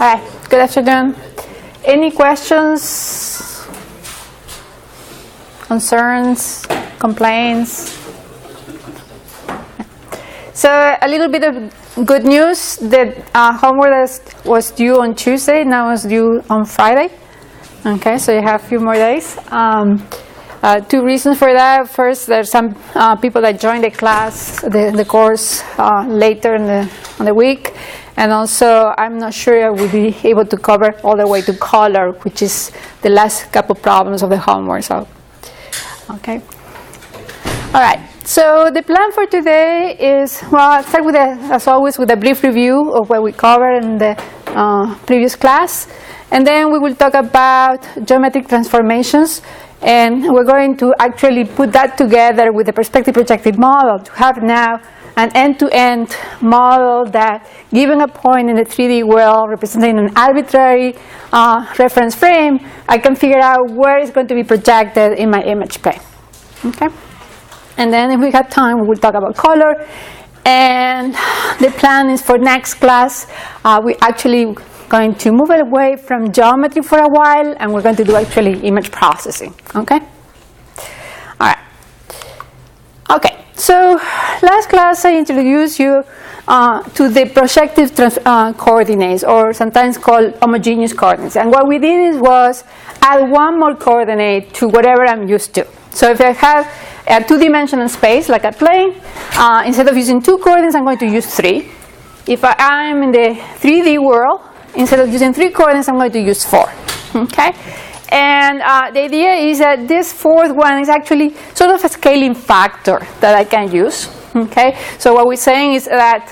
Hi, good afternoon. Any questions, concerns, complaints? So a little bit of good news that homework was due on Tuesday, now it's due on Friday. Okay, so you have a few more days. Two reasons for that. First, there's some people that joined the class, the course later in the week. And also, I'm not sure I will be able to cover all the way to color, which is the last couple problems of the homework. So, okay. All right. So the plan for today is, well, I'll start with, as always, with a brief review of what we covered in the previous class. And then we will talk about geometric transformations. And we're going to actually put that together with the perspective projective model to have now an end-to-end model that, given a point in the 3D world representing an arbitrary reference frame, I can figure out where it's going to be projected in my image plane. Okay? And then if we have time, we will talk about color. And the plan is for next class, we actually going to move away from geometry for a while, and we're going to do actually image processing. Okay? All right. Okay. So last class I introduced you to the projective coordinates, or sometimes called homogeneous coordinates. And what we did was add one more coordinate to whatever I'm used to. So if I have a two-dimensional space, like a plane, instead of using two coordinates, I'm going to use three. If I'm in the 3D world, instead of using three coordinates, I'm going to use four. Okay? And the idea is that this fourth one is actually sort of a scaling factor that I can use. Okay? So what we're saying is that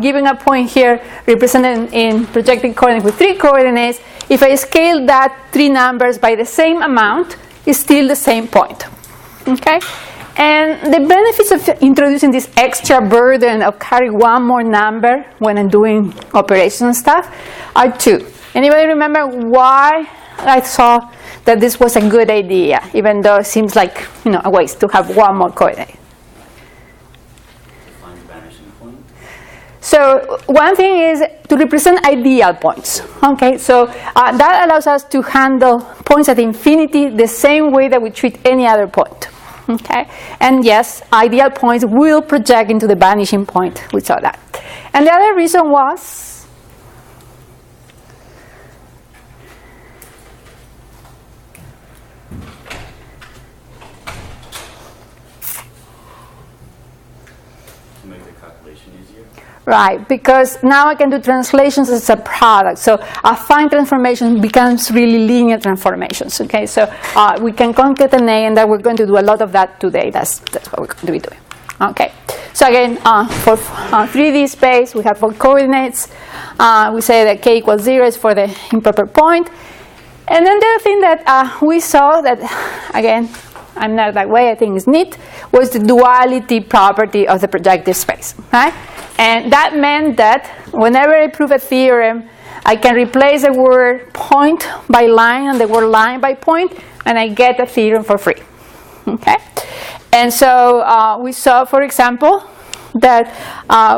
given a point here represented in projected coordinates with three coordinates, if I scale that three numbers by the same amount, it's still the same point. Okay? And the benefits of introducing this extra burden of carrying one more number when I'm doing operation stuff are two. Anybody remember why I saw that this was a good idea, even though it seems like, a waste to have one more coordinate? Define the vanishing point. So one thing is to represent ideal points. Okay, so that allows us to handle points at infinity the same way that we treat any other point. Okay, and yes, ideal points will project into the vanishing point. We saw that. And the other reason was to make the calculation easier. right, because now I can do translations as a product. So affine transformation becomes really linear transformations. Okay, so we can concatenate, and that we're going to do a lot of that today. That's what we're going to be doing. Okay, so again, for 3D space, we have 4 coordinates. We say that k equals 0 is for the improper point. And then the other thing that we saw that, again, I'm not that way, I think it's neat, was the duality property of the projective space. Right? And that meant that whenever I prove a theorem, I can replace the word point by line and the word line by point, and I get a theorem for free. Okay? And so we saw, for example, that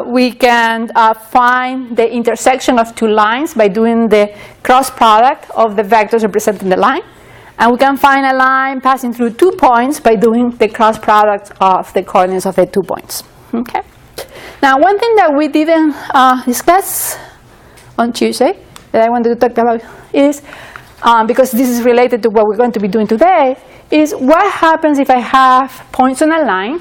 we can find the intersection of two lines by doing the cross product of the vectors representing the line. And we can find a line passing through 2 points by doing the cross product of the coordinates of the 2 points. Okay? Now, one thing that we didn't discuss on Tuesday that I wanted to talk about is, because this is related to what we're going to be doing today, is what happens if I have points on a line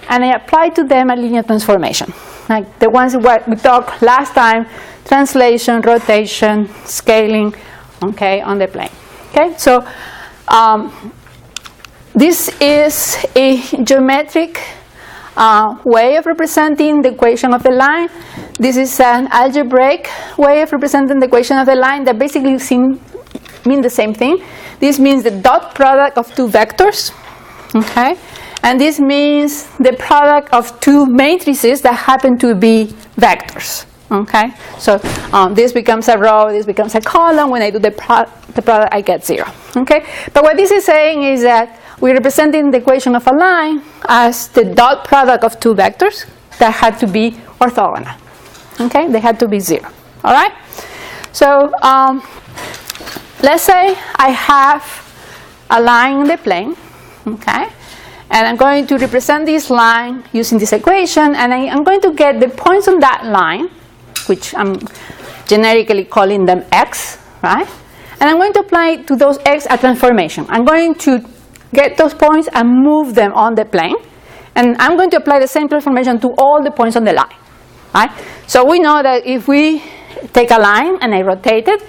and I apply to them a linear transformation. Like the ones what we talked last time, translation, rotation, scaling, okay, on the plane. Okay, so this is a geometric way of representing the equation of the line. This is an algebraic way of representing the equation of the line that basically mean the same thing. This means the dot product of two vectors, okay? And this means the product of two matrices that happen to be vectors, okay? So this becomes a row, this becomes a column. When I do the product, I get 0, okay? But what this is saying is that we're representing the equation of a line as the dot product of two vectors that had to be orthogonal. Okay, they had to be 0. All right. So let's say I have a line in the plane, okay? And I'm going to represent this line using this equation, and I'm going to get the points on that line, which I'm generically calling them x, right? And I'm going to apply to those x a transformation. I'm going to get those points and move them on the plane, and I'm going to apply the same transformation to all the points on the line, right? So we know that if we take a line and I rotate it,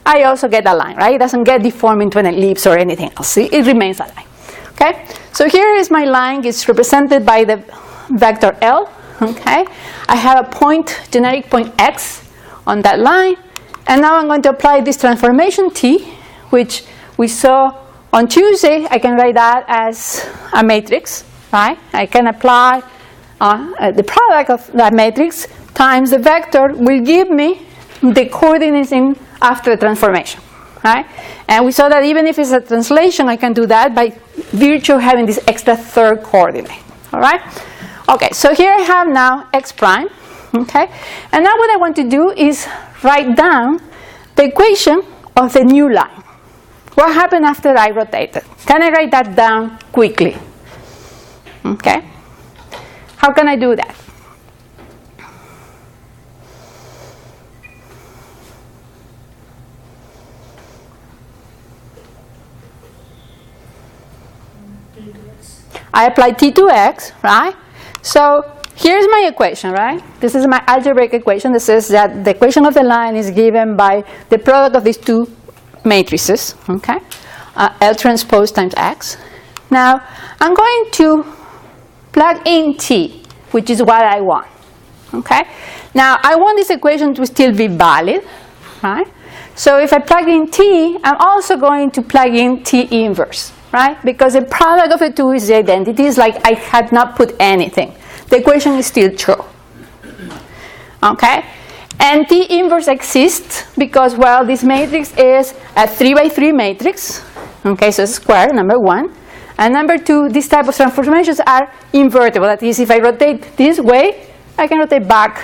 I also get a line, right? It doesn't get deformed into an ellipse or anything else. See? It remains a line. Okay? So here is my line. It's represented by the vector L. Okay? I have a point, generic point x on that line. And now I'm going to apply this transformation T, which we saw on Tuesday. I can write that as a matrix, right? I can apply the product of that matrix times the vector will give me the coordinates in after the transformation, right? And we saw that even if it's a translation, I can do that by virtue of having this extra third coordinate, all right? Okay, so here I have now x prime, okay? And now what I want to do is write down the equation of the new line. What happened after I rotate it? Can I write that down quickly? Okay? How can I do that? I apply t to x, right? So here's my equation, right? This is my algebraic equation. This says that the equation of the line is given by the product of these two matrices, okay? L transpose times x. Now, I'm going to plug in t, which is what I want, okay? Now, I want this equation to still be valid, right? So if I plug in t, I'm also going to plug in t inverse, right? Because the product of the two is the identity. It's like I had not put anything. The equation is still true. Okay? And T inverse exists because, well, this matrix is a 3 by 3 matrix. Okay, so it's square, number one. And number two, these type of transformations are invertible. That is, if I rotate this way, I can rotate back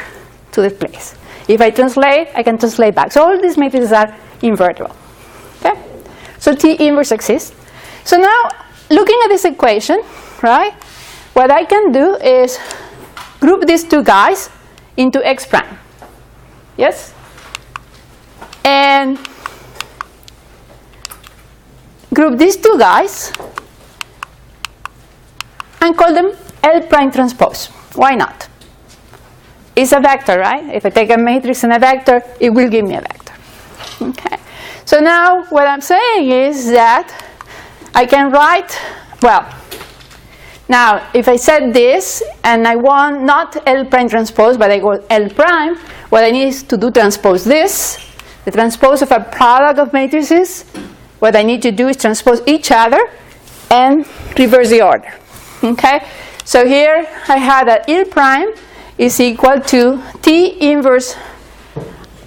to the place. If I translate, I can translate back. So all these matrices are invertible. Okay? So T inverse exists. So now, looking at this equation, right, what I can do is group these two guys into x prime. Yes? And group these two guys and call them L prime transpose. Why not? It's a vector, right? If I take a matrix and a vector, it will give me a vector. Okay. So now, what I'm saying is that I can write, well, now if I set this and I want not L prime transpose, but I go L prime, what I need is to do transpose this, the transpose of a product of matrices. What I need to do is transpose each other and reverse the order. Okay? So here I had that L prime is equal to T inverse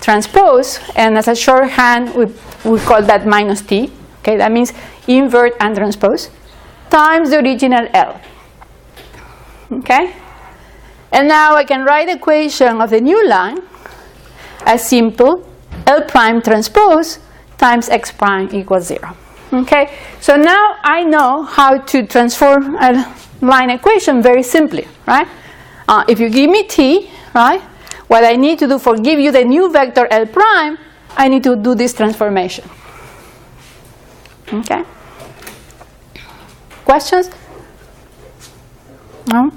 transpose, and as a shorthand, we call that minus T. Okay, that means invert and transpose times the original L. Okay? And now I can write the equation of the new line as simple L prime transpose times x prime equals 0. Okay? So now I know how to transform a line equation very simply, right? If you give me t, right, what I need to do for give you the new vector L prime, I need to do this transformation. Okay? Questions? No?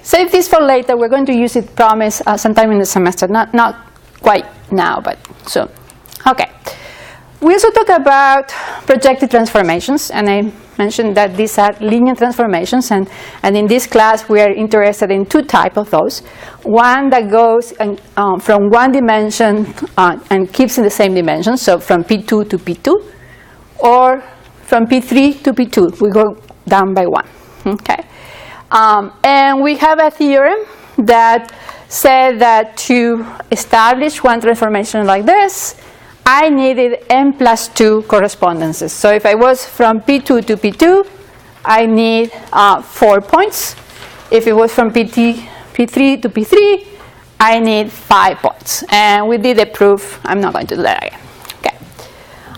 Save this for later. We're going to use it, promise, sometime in the semester. Not quite now, but soon. Okay. We also talk about projective transformations, and I mentioned that these are linear transformations, and in this class we are interested in two types of those. One that goes from one dimension and keeps in the same dimension, so from P2 to P2, or from P3 to P2, we go down by one. Okay, and we have a theorem that said that to establish one transformation like this, I needed n plus 2 correspondences. So if I was from P2 to P2, I need 4 points. If it was from P3 to P3, I need 5 points. And we did the proof. I'm not going to do that again. Okay.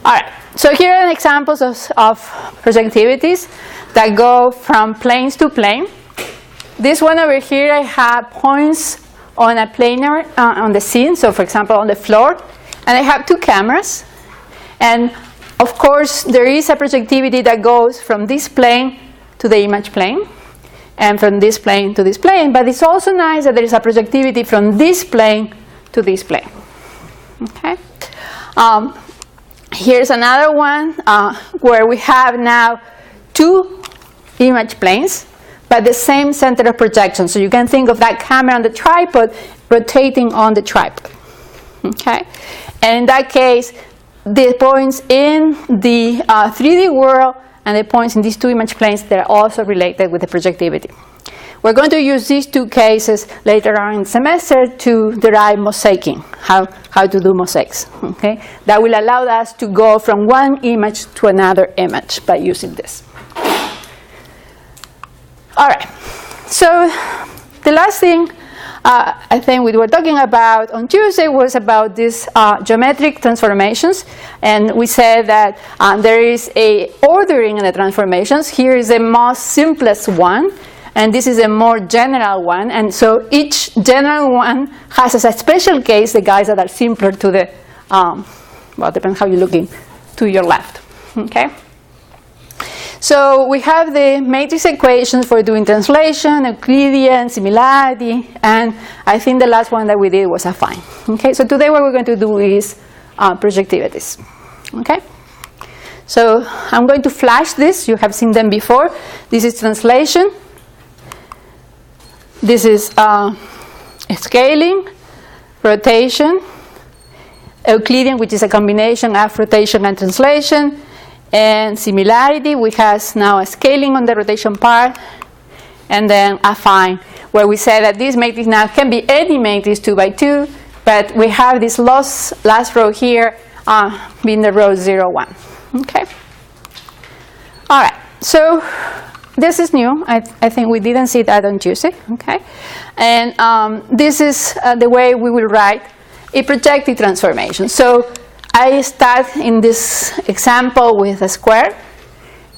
All right. So here are examples of projectivities that go from planes to plane. This one over here, I have points on a planar, on the scene. So for example, on the floor. And I have 2 cameras. And of course, there is a projectivity that goes from this plane to the image plane, and from this plane to this plane. But it's also nice that there is a projectivity from this plane to this plane. Okay. Here's another one where we have now 2 image planes, but the same center of projection. So you can think of that camera on the tripod rotating on the tripod. Okay. And in that case, the points in the 3D world and the points in these 2 image planes, they're also related with the projectivity. We're going to use these 2 cases later on in the semester to derive mosaicing, how to do mosaics. Okay? That will allow us to go from one image to another image by using this. All right. So the last thing I think we were talking about on Tuesday was about these geometric transformations. And we said that there is a ordering in the transformations. Here is the most simplest one. And this is a more general one. And so each general one has as a special case the guys that are simpler to the, well, depends how you're looking, to your left. Okay? So we have the matrix equations for doing translation, Euclidean, similarity, and I think the last one that we did was affine. Okay, so today what we're going to do is projectivities. Okay, so I'm going to flash this. You have seen them before. This is translation. This is scaling, rotation, Euclidean, which is a combination of rotation and translation. And similarity, we have now a scaling on the rotation part, and then affine, where we say that this matrix now can be any matrix 2 by 2, but we have this last row here being the row 0, 1. Okay. All right. So this is new. I think we didn't see that on Tuesday. Okay. And this is the way we will write a projective transformation. So I start in this example with a square.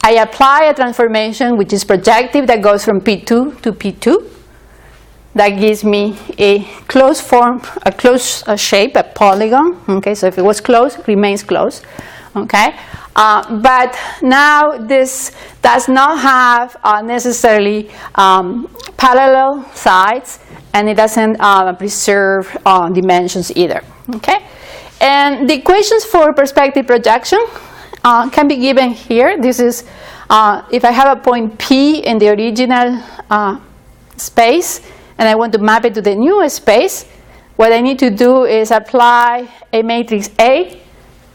I apply a transformation which is projective that goes from P2 to P2. That gives me a closed form, a closed shape, a polygon. Okay, so if it was closed, it remains closed. Okay, but now this does not have necessarily parallel sides, and it doesn't preserve dimensions either. Okay. And the equations for perspective projection can be given here. This is if I have a point P in the original space and I want to map it to the new space, what I need to do is apply a matrix A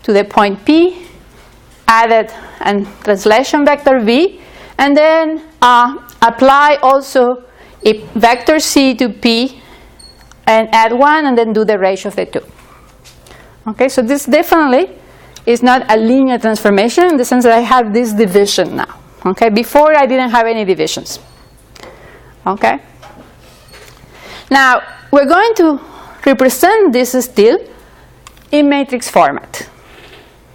to the point P, add it and translation vector V, and then apply also a vector C to P and add 1 and then do the ratio of the 2. Okay, so this definitely is not a linear transformation in the sense that I have this division now. Okay, before I didn't have any divisions. Okay. Now we're going to represent this still in matrix format,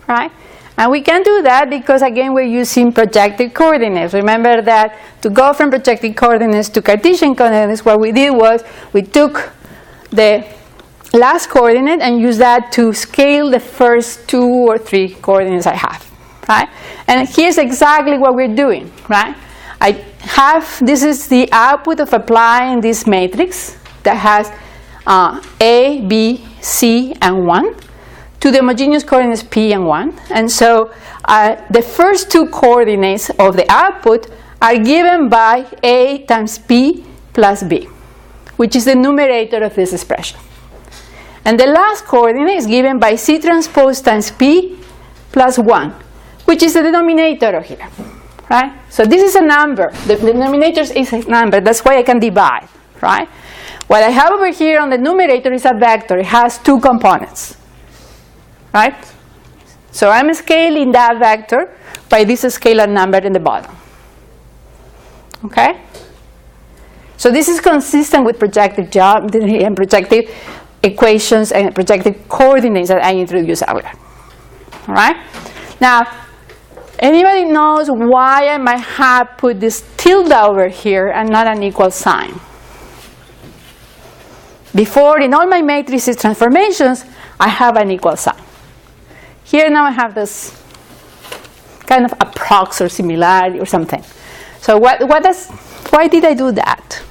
right? And we can do that because again we're using projective coordinates. Remember that to go from projective coordinates to Cartesian coordinates, what we did was we took the last coordinate and use that to scale the first 2 or 3 coordinates I have, right? And here's exactly what we're doing, right? I have, this is the output of applying this matrix that has A, B, C, and 1 to the homogeneous coordinates P and 1. And so the first 2 coordinates of the output are given by A times P plus B, which is the numerator of this expression. And the last coordinate is given by C transpose times P plus 1, which is the denominator here, right? So this is a number. The denominator is a number. That's why I can divide, right? What I have over here on the numerator is a vector. It has 2 components, right? So I'm scaling that vector by this scalar number in the bottom, okay? So this is consistent with projective geometry and projective equations and projective coordinates that I introduced earlier. All right? Now, anybody knows why I might have put this tilde over here and not an equal sign? Before, in all my matrices transformations, I have an equal sign. Here now I have this kind of approx or similarity or something. So why did I do that?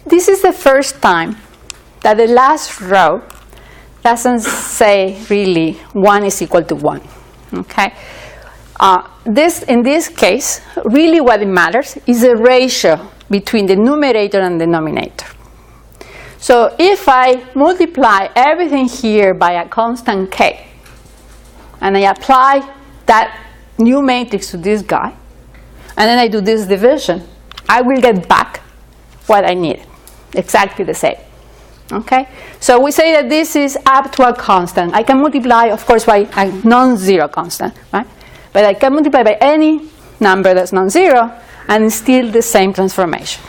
This is the first time that the last row doesn't say really 1 is equal to 1. Okay? In this case, really what it matters is the ratio between the numerator and the denominator. So if I multiply everything here by a constant k, and I apply that new matrix to this guy, and then I do this division, I will get back what I needed. Exactly the same. Okay? So we say that this is up to a constant. I can multiply, of course, by a non-zero constant, right? But I can multiply by any number that's non-zero, and it's still the same transformation.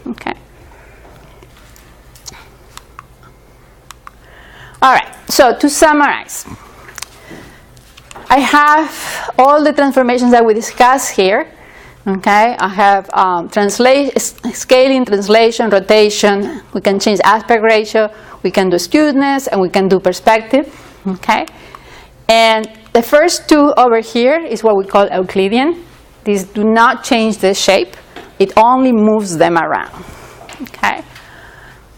Okay? All right. So to summarize, I have all the transformations that we discussed here. Okay, I have scaling, translation, rotation. We can change aspect ratio. We can do skewness, and we can do perspective. Okay, and the first two over here is what we call Euclidean. These do not change the shape. It only moves them around. Okay.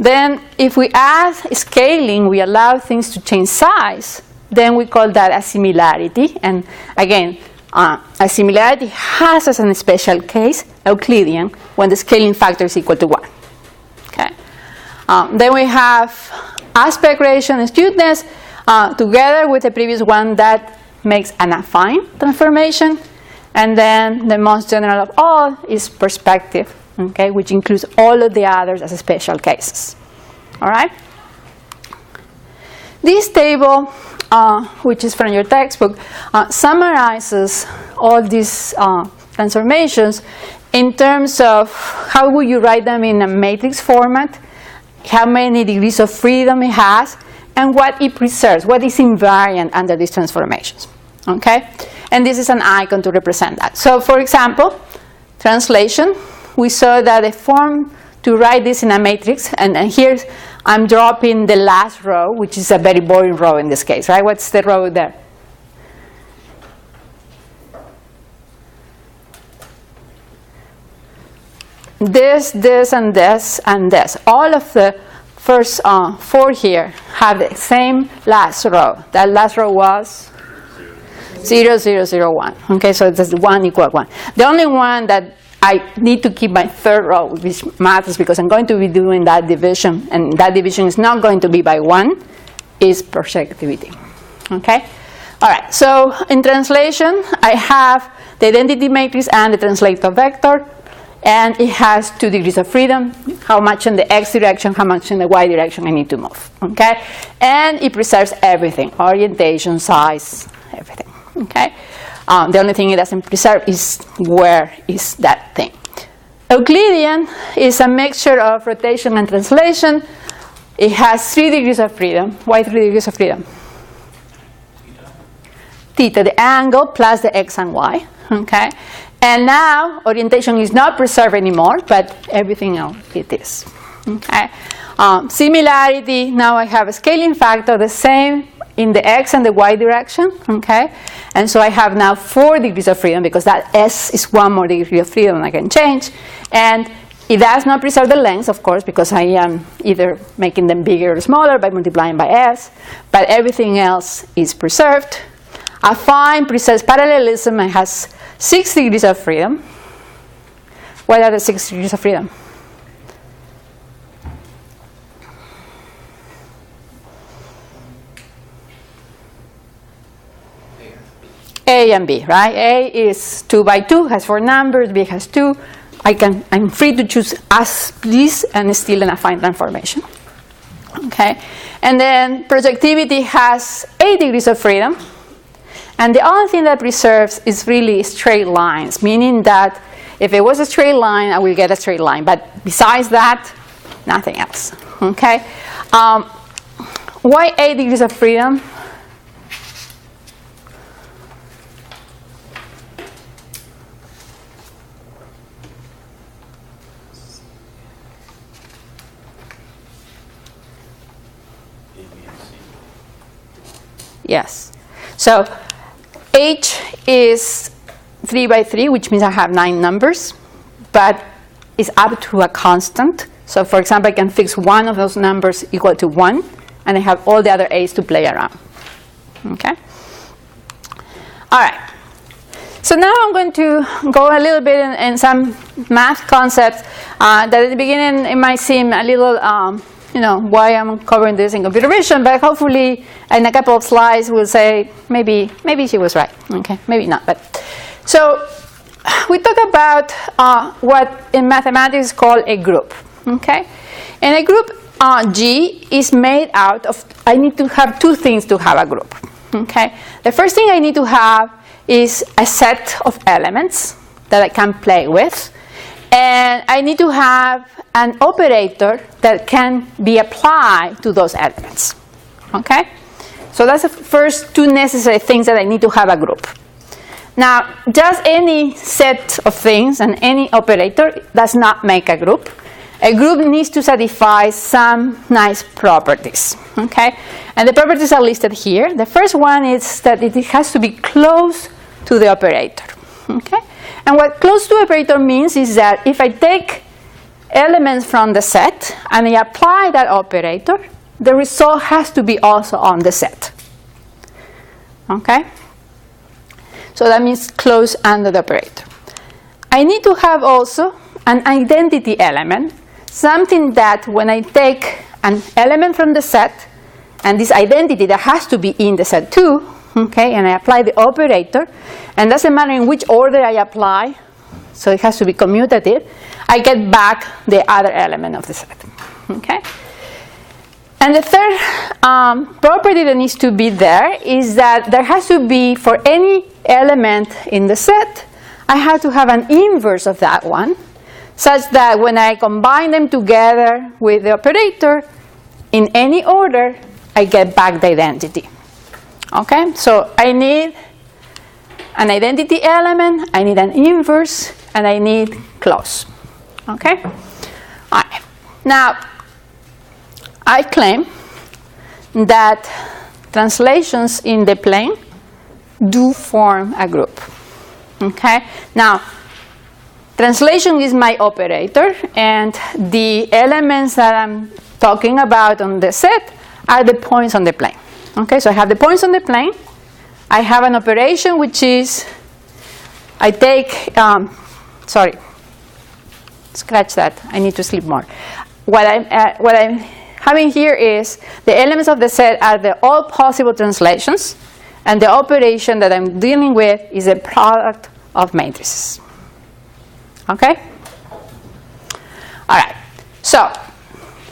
Then, if we add scaling, we allow things to change size. Then we call that a similarity. And again, a similarity has as a special case Euclidean when the scaling factor is equal to 1. Okay. Then we have aspect ratio and skewness together with the previous one that makes an affine transformation. And then the most general of all is perspective, okay, which includes all of the others as special cases. All right? This table, which is from your textbook, summarizes all these transformations in terms of how would you write them in a matrix format, how many degrees of freedom it has, and what it preserves, what is invariant under these transformations. Okay? And this is an icon to represent that. So, for example, translation, we saw that the form to write this in a matrix, and here I'm dropping the last row, which is a very boring row in this case, right? What's the row there? This, and this, and this. All of the first 4 here have the same last row. That last row was 0, 0, 0, 1. Okay, so it's 1 equal 1. The only one that I need to keep my third row, which matters because I'm going to be doing that division, and that division is not going to be by 1, is projectivity. Okay? All right, so in translation, I have the identity matrix and the translator vector, and it has 2 degrees of freedom, how much in the x direction, how much in the y direction I need to move. Okay? And it preserves everything, orientation, size, everything. Okay? The only thing it doesn't preserve is where is that thing. Euclidean is a mixture of rotation and translation. It has 3 degrees of freedom. Why 3 degrees of freedom? Theta, the angle plus the x and y. Okay? And now orientation is not preserved anymore, but everything else it is. Okay? Similarity, now I have a scaling factor the same in the x and the y direction, okay? And so I have now 4 degrees of freedom because that s is 1 more degree of freedom I can change. And it does not preserve the length, of course, because I am either making them bigger or smaller by multiplying by s, but everything else is preserved. Affine preserves parallelism and has 6 degrees of freedom. What are the 6 degrees of freedom? A and B, right? A is 2 by 2, has 4 numbers. B has 2. I'm free to choose as please and still an affine transformation. Okay, and then projectivity has 8 degrees of freedom, and the only thing that preserves is really straight lines, meaning that if it was a straight line, I will get a straight line, but besides that, nothing else. Okay, why 8 degrees of freedom? Yes. So H is 3 by 3, which means I have 9 numbers, but it's up to a constant. So for example, I can fix one of those numbers equal to 1, and I have all the other A's to play around. Okay? All right. So now I'm going to go a little bit in some math concepts that at the beginning it might seem a little why I'm covering this in computer vision, but hopefully in a couple of slides we'll say maybe she was right. Okay, maybe not. But so we talk about what in mathematics is called a group. Okay, and a group G is made out of. I need to have 2 things to have a group. Okay, the first thing I need to have is a set of elements that I can play with. And I need to have an operator that can be applied to those elements. Okay? So that's the first 2 necessary things that I need to have a group. Now, just any set of things and any operator does not make a group. A group needs to satisfy some nice properties. Okay? And the properties are listed here. The first one is that it has to be close to the operator. Okay? And what close to operator means is that if I take elements from the set and I apply that operator, the result has to be also on the set. Okay? So that means close under the operator. I need to have also an identity element, something that when I take an element from the set, and this identity that has to be in the set too, okay, and I apply the operator, and doesn't matter in which order I apply, so it has to be commutative, I get back the other element of the set. Okay? And the third property that needs to be there is that there has to be, for any element in the set, I have to have an inverse of that one, such that when I combine them together with the operator, in any order, I get back the identity. Okay, so I need an identity element, I need an inverse, and I need close. Okay? All right. Now, I claim that translations in the plane do form a group. Okay? Now, translation is my operator, and the elements that I'm talking about on the set are the points on the plane. Okay, so I have the points on the plane. I have an operation which is, I take, scratch that. I need to sleep more. What I'm having here is the elements of the set are the all possible translations, and the operation that I'm dealing with is a product of matrices. Okay? All right. So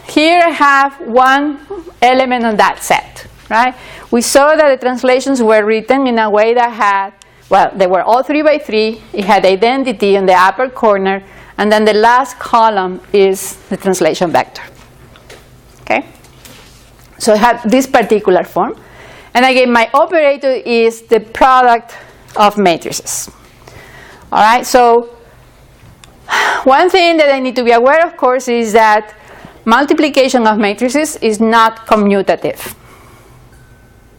here I have one element on that set. Right? We saw that the translations were written in a way that had, well, they were all 3 by 3. It had identity in the upper corner, and then the last column is the translation vector. Okay? So it had this particular form. And again, my operator is the product of matrices. All right? So one thing that I need to be aware, of course, is that multiplication of matrices is not commutative.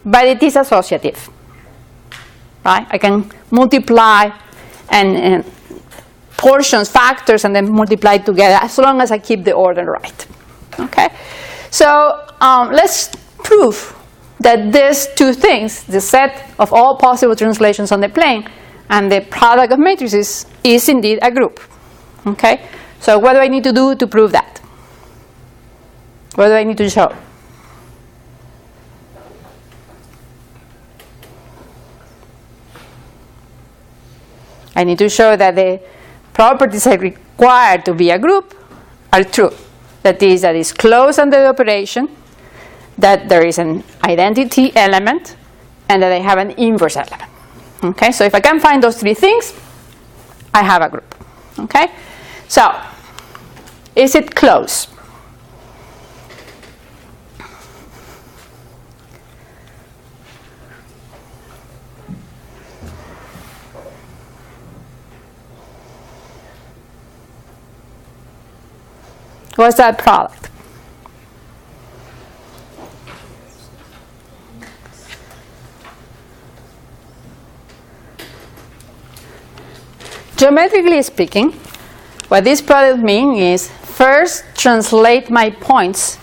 But it is associative, right? I can multiply and portions, factors, and then multiply together as long as I keep the order right. Okay? So let's prove that these 2 things, the set of all possible translations on the plane and the product of matrices, is indeed a group. Okay? So what do I need to do to prove that? What do I need to show? I need to show that the properties I required to be a group are true. That is, that it's closed under the operation, that there is an identity element, and that I have an inverse element. Okay, so if I can find those three things, I have a group. Okay, so is it closed? What's that product? Geometrically speaking, what this product means is first translate my points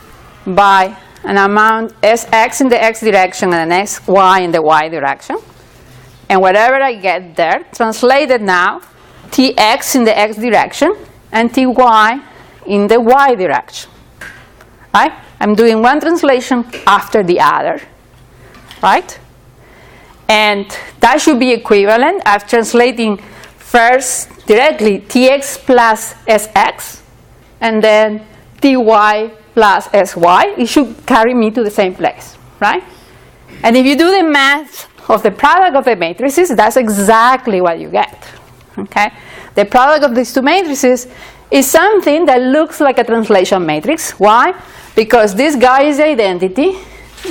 by an amount Sx in the x direction and an Sy in the y direction. And whatever I get there, translate it now Tx in the x direction and Ty in the y direction. Right? I'm doing one translation after the other. Right? And that should be equivalent of translating first directly Tx plus Sx and then Ty plus Sy. It should carry me to the same place. Right? And if you do the math of the product of the matrices, that's exactly what you get. Okay? The product of these two matrices is something that looks like a translation matrix. Why? Because this guy is identity.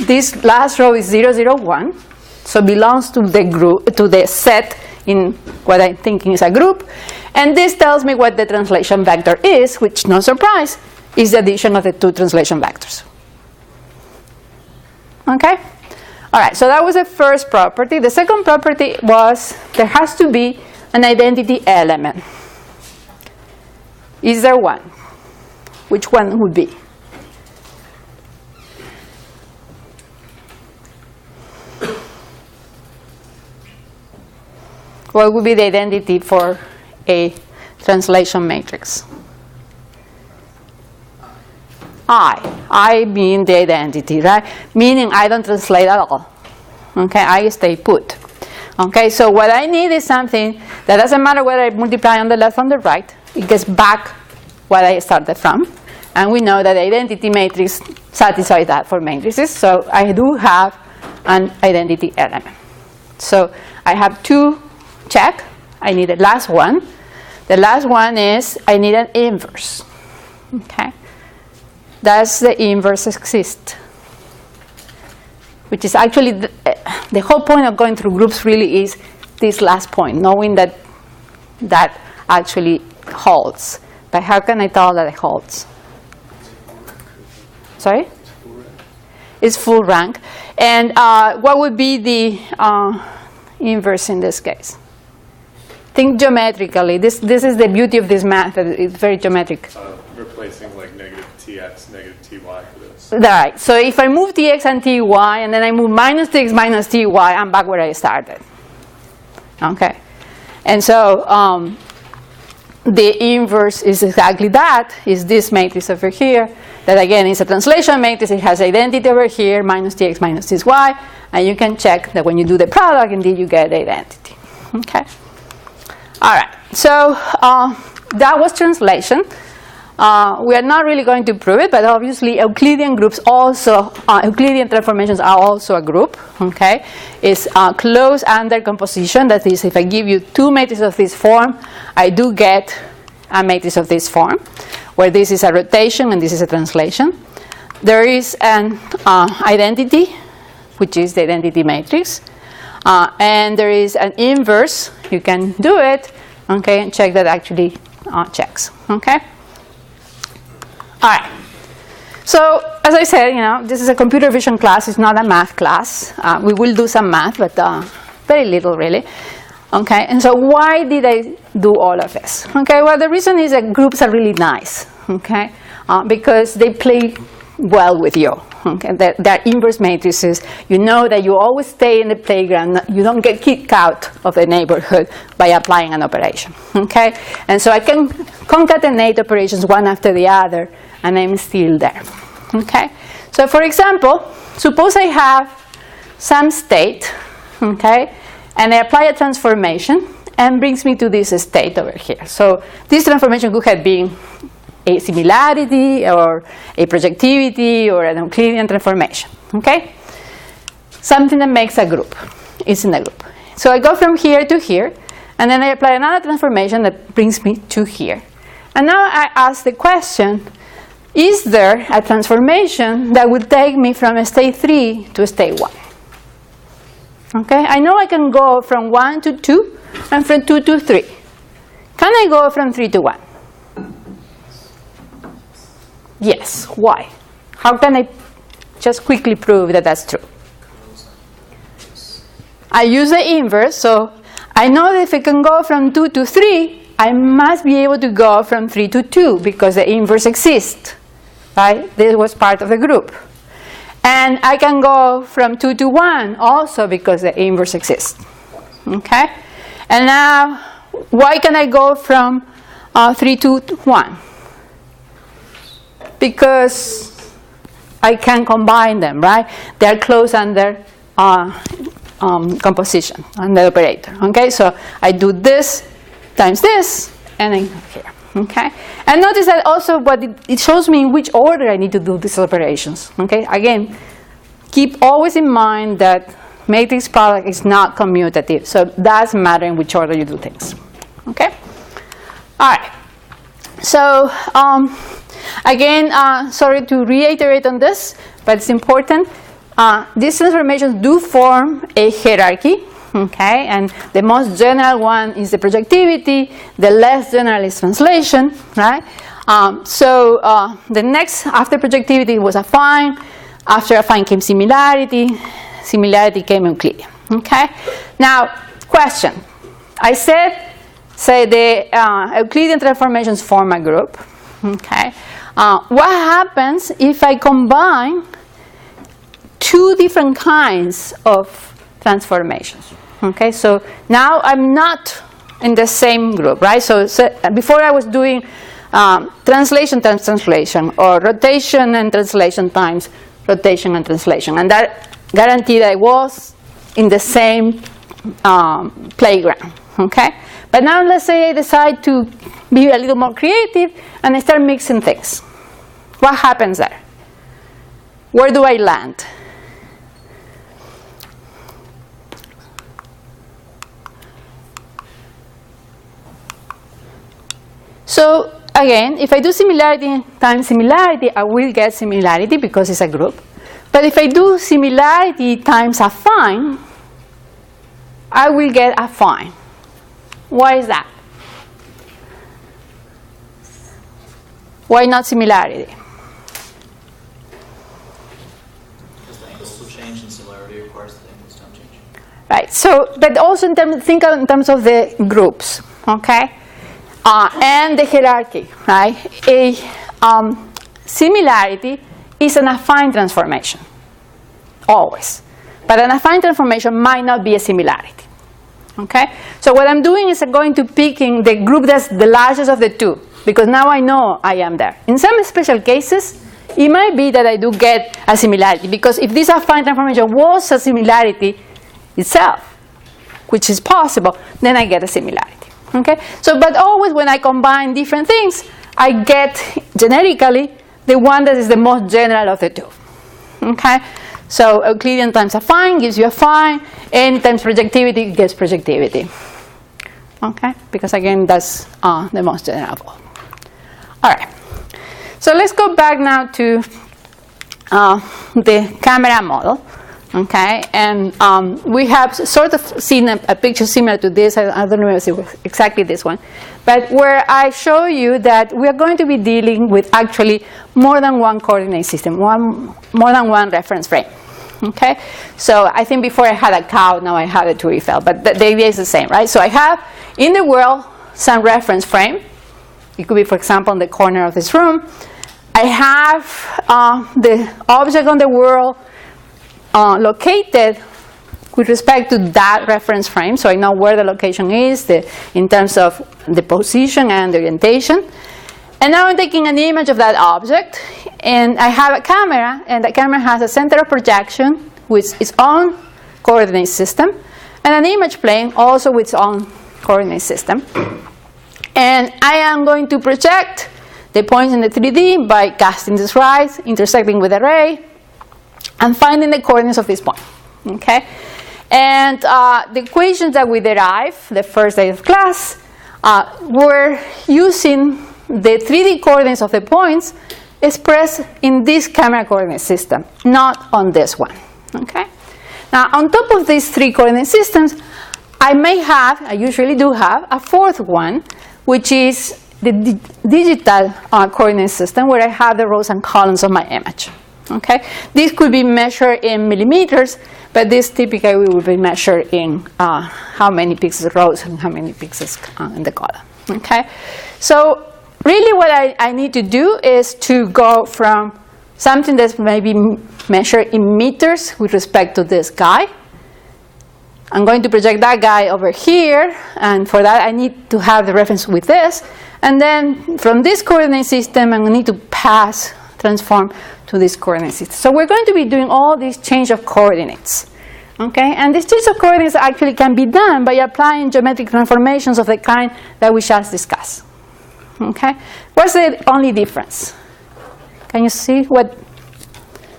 This last row is 0, 0, 1. So belongs to the group, to the set in what I'm thinking is a group. And this tells me what the translation vector is, which, no surprise, is the addition of the two translation vectors. Okay? All right, so that was the first property. The second property was there has to be an identity element. Is there one? Which one would be? What would be the identity for a translation matrix? I being the identity, right? Meaning I don't translate at all. Okay, I stay put. Okay, so what I need is something that doesn't matter whether I multiply on the left or on the right. It gets back what I started from. And we know that the identity matrix satisfies that for matrices. So I do have an identity element. So I have two check. I need the last one. The last one is I need an inverse. Okay. Does the inverse exist? Which is actually the whole point of going through groups really is this last point, knowing that that actually holds. But how can I tell that it holds? Sorry? It's full rank. And what would be the inverse in this case? Think geometrically. This is the beauty of this math. It's very geometric. Replacing like negative tx, negative ty for this. Right. So if I move tx and ty, and then I move minus tx minus ty, I'm back where I started. Okay. And so the inverse is exactly that. Is this matrix over here. That again is a translation matrix. It has identity over here, minus tx minus ty. And you can check that when you do the product, indeed you get identity. Okay. All right. So that was translation. We are not really going to prove it, but obviously Euclidean groups also, Euclidean transformations are also a group, okay? It's closed under composition. That is, if I give you two matrices of this form, I do get a matrix of this form, where this is a rotation and this is a translation. There is an identity, which is the identity matrix, and there is an inverse. You can do it, okay, and check that actually checks, okay? All right. So as I said, this is a computer vision class. It's not a math class. We will do some math, but very little really. Okay. And so why did I do all of this? Okay. Well, the reason is that groups are really nice. Okay. Because they play well with you. Okay. They're inverse matrices. You know that you always stay in the playground. You don't get kicked out of the neighborhood by applying an operation. Okay. And so I can concatenate operations one after the other, and I'm still there. Okay? So for example, suppose I have some state, okay, and I apply a transformation, and brings me to this state over here. So this transformation could have been a similarity or a projectivity or an Euclidean transformation, okay? Something that makes a group, is in a group. So I go from here to here, and then I apply another transformation that brings me to here. And now I ask the question, is there a transformation that would take me from state 3 to state 1? Okay, I know I can go from 1 to 2 and from 2 to 3. Can I go from 3 to 1? Yes. Why? How can I just quickly prove that that's true? I use the inverse, so I know that if I can go from 2 to 3, I must be able to go from 3 to 2 because the inverse exists, right? This was part of the group. And I can go from 2 to 1 also because the inverse exists, okay? And now, why can I go from 3 to 1? Because I can combine them, right? They are close under composition, under operator, okay? So I do this times this, and then here, okay? And notice that also what it shows me in which order I need to do these operations, okay? Again, keep always in mind that matrix product is not commutative, so it doesn't matter in which order you do things, okay? All right, so again, sorry to reiterate on this, but it's important. These transformations do form a hierarchy, okay? And the most general one is the projectivity, the less general is translation, right? So the next after projectivity was affine. After affine came similarity. Similarity came Euclidean, okay? Now, question. I said, say the Euclidean transformations form a group, okay? What happens if I combine two different kinds of transformations? Okay, so now I'm not in the same group, right? So before I was doing translation times translation, or rotation and translation times rotation and translation, and that guaranteed I was in the same playground, okay? But now let's say I decide to be a little more creative and I start mixing things. What happens there? Where do I land? So again, if I do similarity times similarity, I will get similarity because it's a group. But if I do similarity times affine, I will get affine. Why is that? Why not similarity? Because the angles will change and similarity, of course, the angles don't change. Right. So, but also think in terms of the groups, okay? And the hierarchy, right? A similarity is an affine transformation, always. But an affine transformation might not be a similarity, okay? So what I'm doing is I'm going to picking the group that's the largest of the two, because now I know I am there. In some special cases, it might be that I do get a similarity, because if this affine transformation was a similarity itself, which is possible, then I get a similarity. Okay, so but always when I combine different things, I get generically the one that is the most general of the two. Okay, so Euclidean times affine gives you affine, and times projectivity gives projectivity. Okay, because again that's the most general of all. All right, so let's go back now to the camera model. Okay, and we have sort of seen a picture similar to this. I don't know if it was exactly this one, but where I show you that we are going to be dealing with actually more than one coordinate system, more than one reference frame. Okay, so I think before I had a cow, now I have a Tour Eiffel, but the idea is the same, right? So I have in the world some reference frame. It could be, for example, in the corner of this room. I have the object on the world located with respect to that reference frame, so I know where the location is in terms of the position and the orientation. And now I'm taking an image of that object, and I have a camera, and the camera has a center of projection with its own coordinate system, and an image plane also with its own coordinate system. And I am going to project the points in the 3D by casting this rise, intersecting with the ray, and finding the coordinates of this point. Okay? And the equations that we derived the first day of class were using the 3D coordinates of the points expressed in this camera coordinate system, not on this one. Okay? Now, on top of these 3 coordinate systems, I usually do have, a fourth one, which is the digital coordinate system, where I have the rows and columns of my image. Okay? This could be measured in millimeters, but this typically will be measured in how many pixels rows and how many pixels in the column. Okay? So really what I need to do is to go from something that's maybe measured in meters with respect to this guy. I'm going to project that guy over here, and for that I need to have the reference with this. And then from this coordinate system, I'm going to need to transform to this coordinate system. So we're going to be doing all these change of coordinates. Okay? And this change of coordinates actually can be done by applying geometric transformations of the kind that we just discussed. Okay? What's the only difference? Can you see what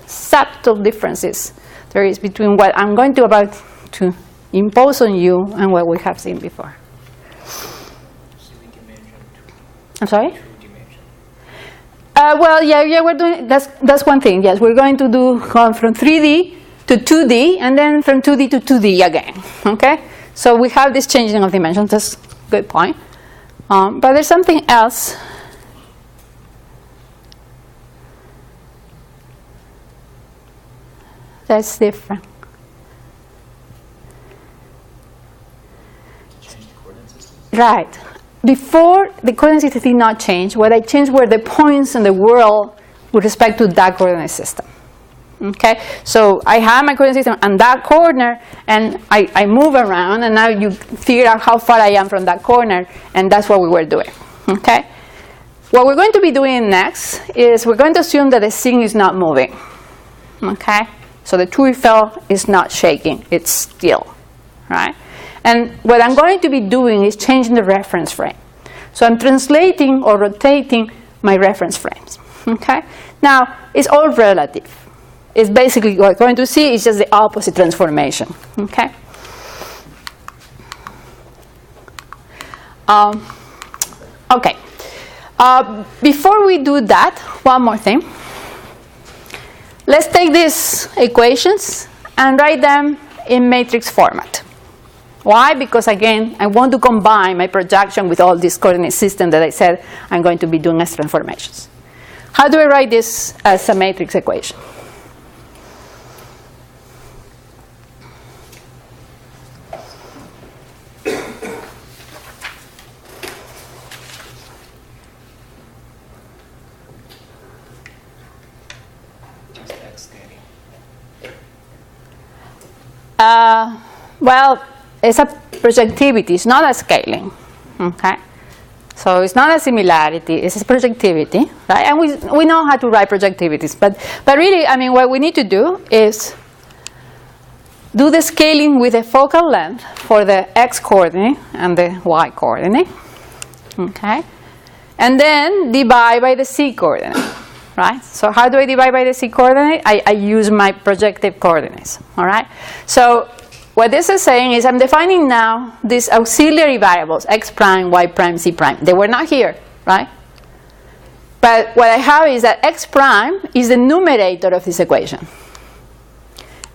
subtle differences there is between what I'm going to about to impose on you and what we have seen before? I'm sorry? Well, yeah, we're doing, that's one thing, yes. We're going to go from 3D to 2D, and then from 2D to 2D again, okay? So we have this changing of dimensions, that's a good point. But there's something else. That's different. Change the coordinate system? Right. Before, the coordinate system did not change. What I changed were the points in the world with respect to that coordinate system. Okay? So I have my coordinate system on that corner, and I move around, and now you figure out how far I am from that corner, and that's what we were doing. Okay? What we're going to be doing next is we're going to assume that the scene is not moving. Okay? So the true field is not shaking, it's still. Right? And what I'm going to be doing is changing the reference frame. So I'm translating or rotating my reference frames. Okay? Now, it's all relative. It's basically what we're going to see is just the opposite transformation. Okay? Okay. Before we do that, one more thing. Let's take these equations and write them in matrix format. Why? Because again, I want to combine my projection with all this coordinate system that I said I'm going to be doing as transformations. How do I write this as a matrix equation? Well, it's a projectivity. It's not a scaling. Okay, so it's not a similarity. It's a projectivity, right? And we know how to write projectivities, but really, I mean, what we need to do is do the scaling with the focal length for the x coordinate and the y coordinate. Okay, and then divide by the z coordinate. Right? So how do I divide by the z coordinate? I use my projective coordinates. All right. So what this is saying is I'm defining now these auxiliary variables, x prime, y prime, z prime. They were not here, right? But what I have is that x prime is the numerator of this equation.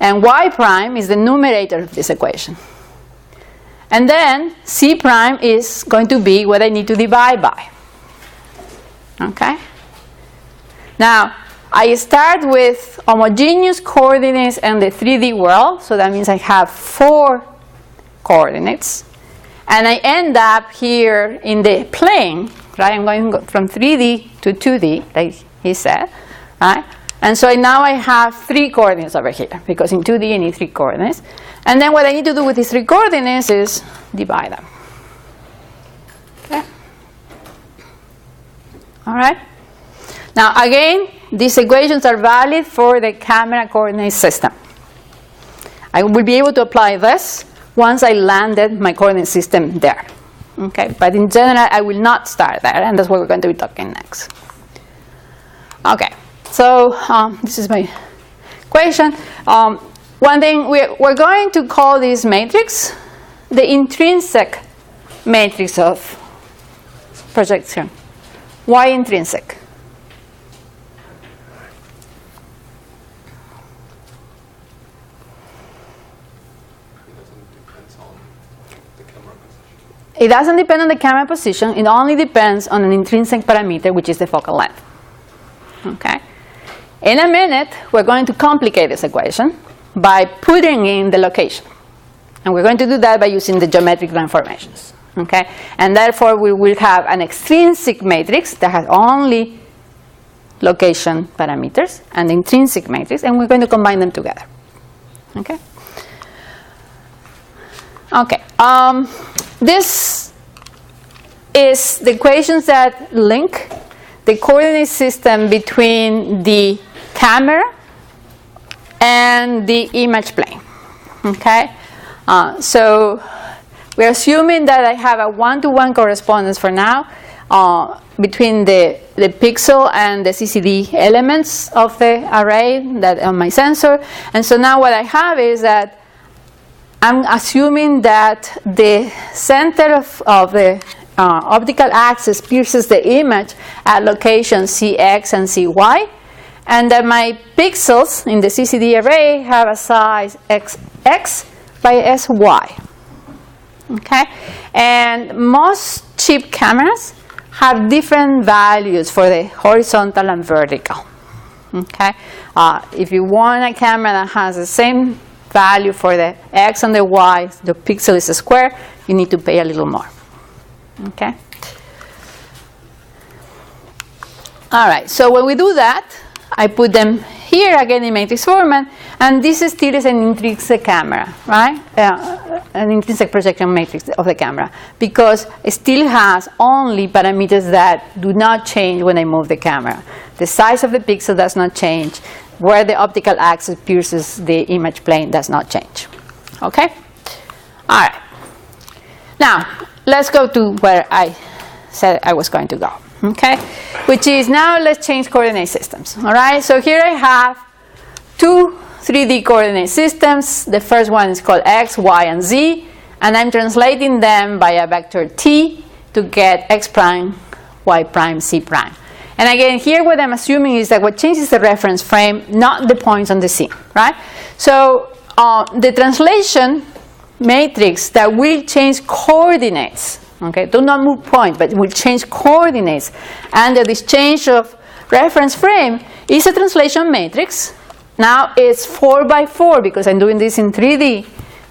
And y prime is the numerator of this equation. And then z prime is going to be what I need to divide by. Okay? Now, I start with homogeneous coordinates and the 3D world, so that means I have 4 coordinates. And I end up here in the plane, right? I'm going from 3D to 2D, like he said, right? And so now I have 3 coordinates over here, because in 2D I need 3 coordinates. And then what I need to do with these 3 coordinates is divide them. Okay? All right? Now, again, these equations are valid for the camera coordinate system. I will be able to apply this once I landed my coordinate system there. Okay, but in general, I will not start there, and that's what we're going to be talking next. Okay, so this is my equation. One thing, we're going to call this matrix the intrinsic matrix of projection. Why intrinsic? It doesn't depend on the camera position. It only depends on an intrinsic parameter, which is the focal length. Okay. In a minute, we're going to complicate this equation by putting in the location. And we're going to do that by using the geometric transformations. Okay. And therefore, we will have an extrinsic matrix that has only location parameters and the intrinsic matrix, and we're going to combine them together. Okay. Okay. This is the equations that link the coordinate system between the camera and the image plane. Okay? So we're assuming that I have a one-to-one correspondence for now between the pixel and the CCD elements of the array that on my sensor. And so now what I have is that I'm assuming that the center of the optical axis pierces the image at location CX and CY, and that my pixels in the CCD array have a size XX by SY. Okay? And most cheap cameras have different values for the horizontal and vertical. Okay? If you want a camera that has the same value for the X and the Y, the pixel is a square, you need to pay a little more. Okay? All right, so when we do that, I put them here again in matrix format, and this still is an intrinsic camera, right? An intrinsic projection matrix of the camera, because it still has only parameters that do not change when I move the camera. The size of the pixel does not change. Where the optical axis pierces the image plane does not change. Okay? All right. Now, let's go to where I said I was going to go. Okay? Which is now let's change coordinate systems. All right? So here I have two 3D coordinate systems. The first one is called X, Y, and Z. And I'm translating them by a vector T to get X prime, Y prime, Z prime. And again, here what I'm assuming is that what changes the reference frame, not the points on the scene, right? So the translation matrix that will change coordinates, okay, do not move points, but will change coordinates under this change of reference frame is a translation matrix. Now it's 4x4 because I'm doing this in 3D,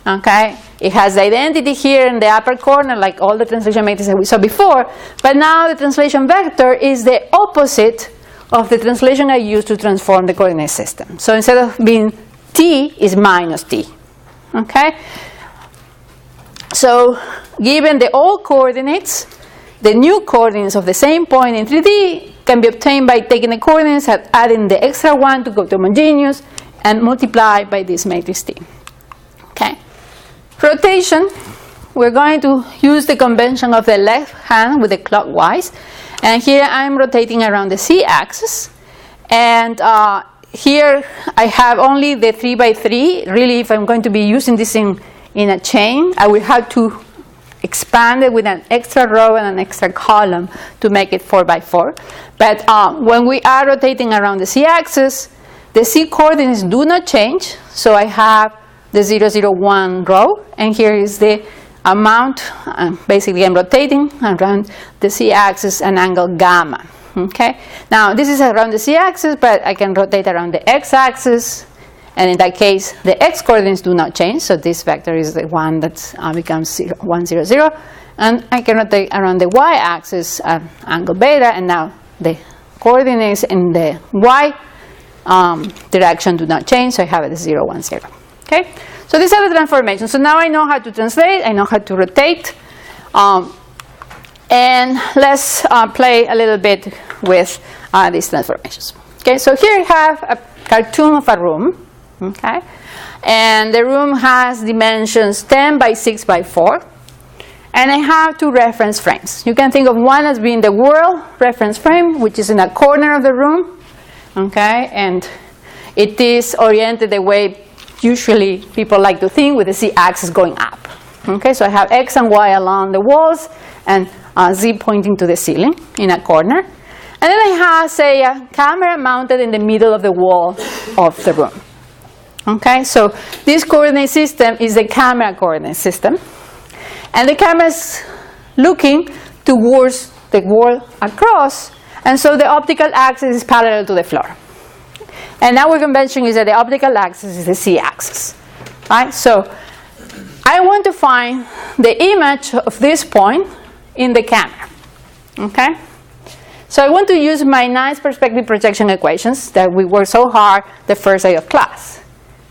okay? It has the identity here in the upper corner, like all the translation matrices that we saw before. But now the translation vector is the opposite of the translation I used to transform the coordinate system. So instead of being t, is minus t. Okay? So given the old coordinates, the new coordinates of the same point in 3D can be obtained by taking the coordinates and adding the extra one to go to homogeneous and multiply by this matrix T. Okay? Rotation, we're going to use the convention of the left hand with the clockwise. And here I'm rotating around the Z-axis. And here I have only the 3x3. Really, if I'm going to be using this in a chain, I will have to expand it with an extra row and an extra column to make it 4x4. But when we are rotating around the Z-axis, the Z coordinates do not change. So I have the 0, 0, 1 row, and here is the amount. Basically, I'm rotating around the Z-axis an angle gamma. Okay. Now this is around the Z-axis, but I can rotate around the X-axis, and in that case, the X coordinates do not change. So this vector is the one that becomes 0, 1, 0, 0, and I can rotate around the Y-axis angle beta, and now the coordinates in the Y direction do not change. So I have it 0, 1, 0. Okay, so these are the transformations. So now I know how to translate, I know how to rotate, and let's play a little bit with these transformations. Okay, so here I have a cartoon of a room, okay, and the room has dimensions 10 by 6 by 4, And I have two reference frames. You can think of one as being the world reference frame, which is in a corner of the room, okay? And it is oriented the way usually people like to think, with the z-axis going up. Okay, so I have x and y along the walls, and z pointing to the ceiling in a corner. And then I have, say, a camera mounted in the middle of the wall of the room. Okay, so this coordinate system is the camera coordinate system. And the camera is looking towards the wall across, and so the optical axis is parallel to the floor. And our convention is that the optical axis is the z-axis. Right? So I want to find the image of this point in the camera. Okay? So I want to use my nice perspective projection equations that we worked so hard the first day of class.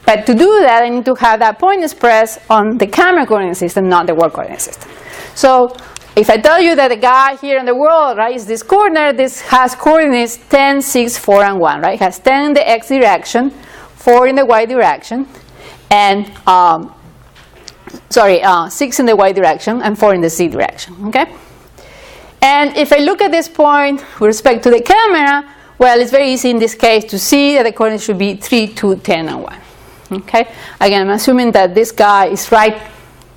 But to do that, I need to have that point expressed on the camera coordinate system, not the world coordinate system. So if I tell you that the guy here in the world, right, is this corner, this has coordinates 10, 6, 4, and 1, right? It has 10 in the x direction, 4 in the y direction, and 6 in the y direction, and 4 in the z direction, okay? And if I look at this point with respect to the camera, well, it's very easy in this case to see that the coordinates should be 3, 2, 10, and 1. Okay? Again, I'm assuming that this guy is right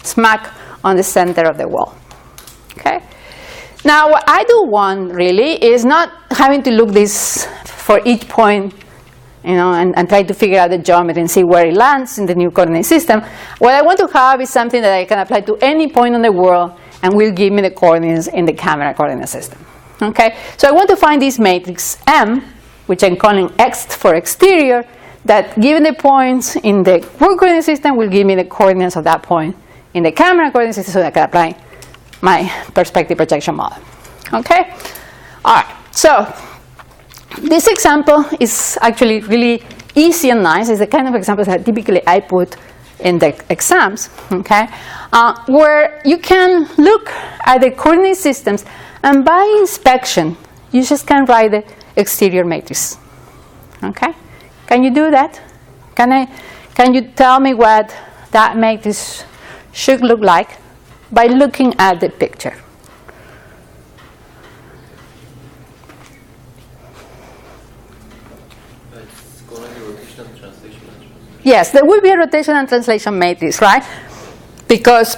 smack on the center of the wall. Okay? Now, what I do want, really, is not having to look this for each point, you know, and try to figure out the geometry and see where it lands in the new coordinate system. What I want to have is something that I can apply to any point on the world and will give me the coordinates in the camera coordinate system. Okay? So I want to find this matrix M, which I'm calling X for exterior, that given the points in the world coordinate system will give me the coordinates of that point in the camera coordinate system, so that I can apply my perspective projection model. Okay? All right. So this example is actually really easy and nice. It's the kind of examples that typically I put in the exams, okay? Where you can look at the coordinate systems, and by inspection, you just can write the exterior matrix. Okay? Can you do that? Can you tell me what that matrix should look like by looking at the picture? It's going to be rotation and translation matrix. Yes, there will be a rotation and translation matrix, right? Because